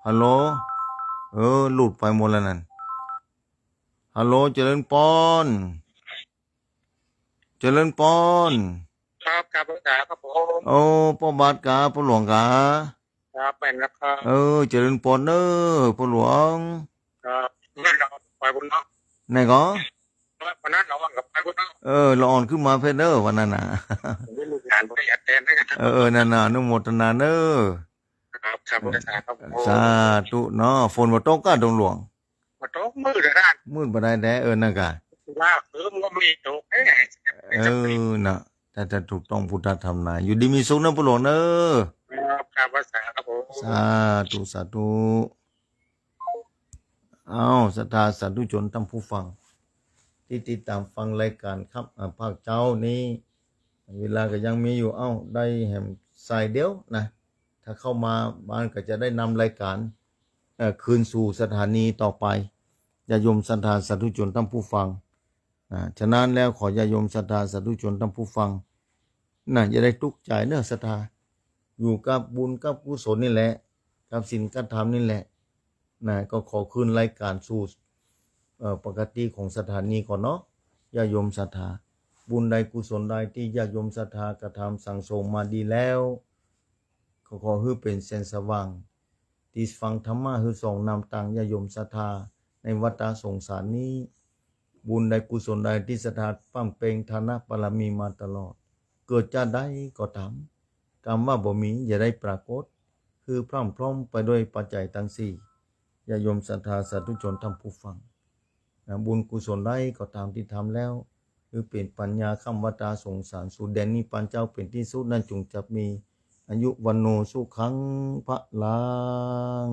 ฮัลโหลหลุดไปหมดแล้วนั่นฮัลโหลเจริญพรครับภาษาครับผมพ่อบาทกาพ่อหลวงกาครับเป็นนะครับเจริญพรเนอะพ่อหลวงครับนั่นเราไปบนเนาะไหนก็วันนั้นเรากับไปบนเนาะเราอ่อนขึ้นมาเพนเนอร์วันนั้นน่ะลูกหลานบริยัดแทนได้กันนั่นน่ะอนุโมทนาเนอะครับภาษาครับสาธุเนาะฝนบ่ตกก็ดงหลวงบ่ตกมืดด้านมืดบ่ได้แน่นั่นกะว่ามันก็มีตกน่ะ ถ้าจะถูกต้องพุทธธรรมนายอยู่ดีมีสุขนะผู้หลวงเนอะ ครับการภาษาครับผม สาธุสาธุเอาศรัทธาสาธุชนท่านผู้ฟัง ที่ติดตามฟังรายการครับภาคเจ้านี้ เวลาก็ยังมีอยู่ได้แหมสายเดียวนะ ถ้าเข้ามาบ้านก็จะได้นำรายการคืนสู่สถานีต่อไปญาโยมศรัทธาสาธุชนท่านผู้ฟังฉะนั้นแล้วขอญาโยมศรัทธาสาธุชนท่านผู้ฟังอย่าได้ทุกข์ใจเนอะศรัทธาอยู่กับบุญกับกุศลนี่แหละกับศีลกับธรรมนี่แหละก็ขอคืนรายการสู่ปกติของสถานีก่อนเนาะญาโยมศรัทธาบุญใดกุศลใดที่ญาโยมศรัทธากระทำสั่งสมมาดีแล้วขอให้เป็นแสงสว่างที่ฟังธรรมะคือส่องนำต่างญาโยมศรัทธาในวัฏสงสารนี้บุญใดกุศลใดที่ศรัทธาปั้มเปงฐานะบารมีมาตลอดเกิดจะได้ก็ตามกรรมว่าบ่มีอย่าได้ปรากฏคือพร้อมไปด้วยปัจจัยทั้งสี่ญาโยมศรัทธาสาธุชนท่านผู้ฟังบุญกุศลใดก็ตามที่ทำแล้วคือเป็นปัญญาข้ามวัฏสงสารสู่แดนนิพพานเจ้าเป็นที่สุดนั้นจงจะมีอายุวันโนสุขังพระลัง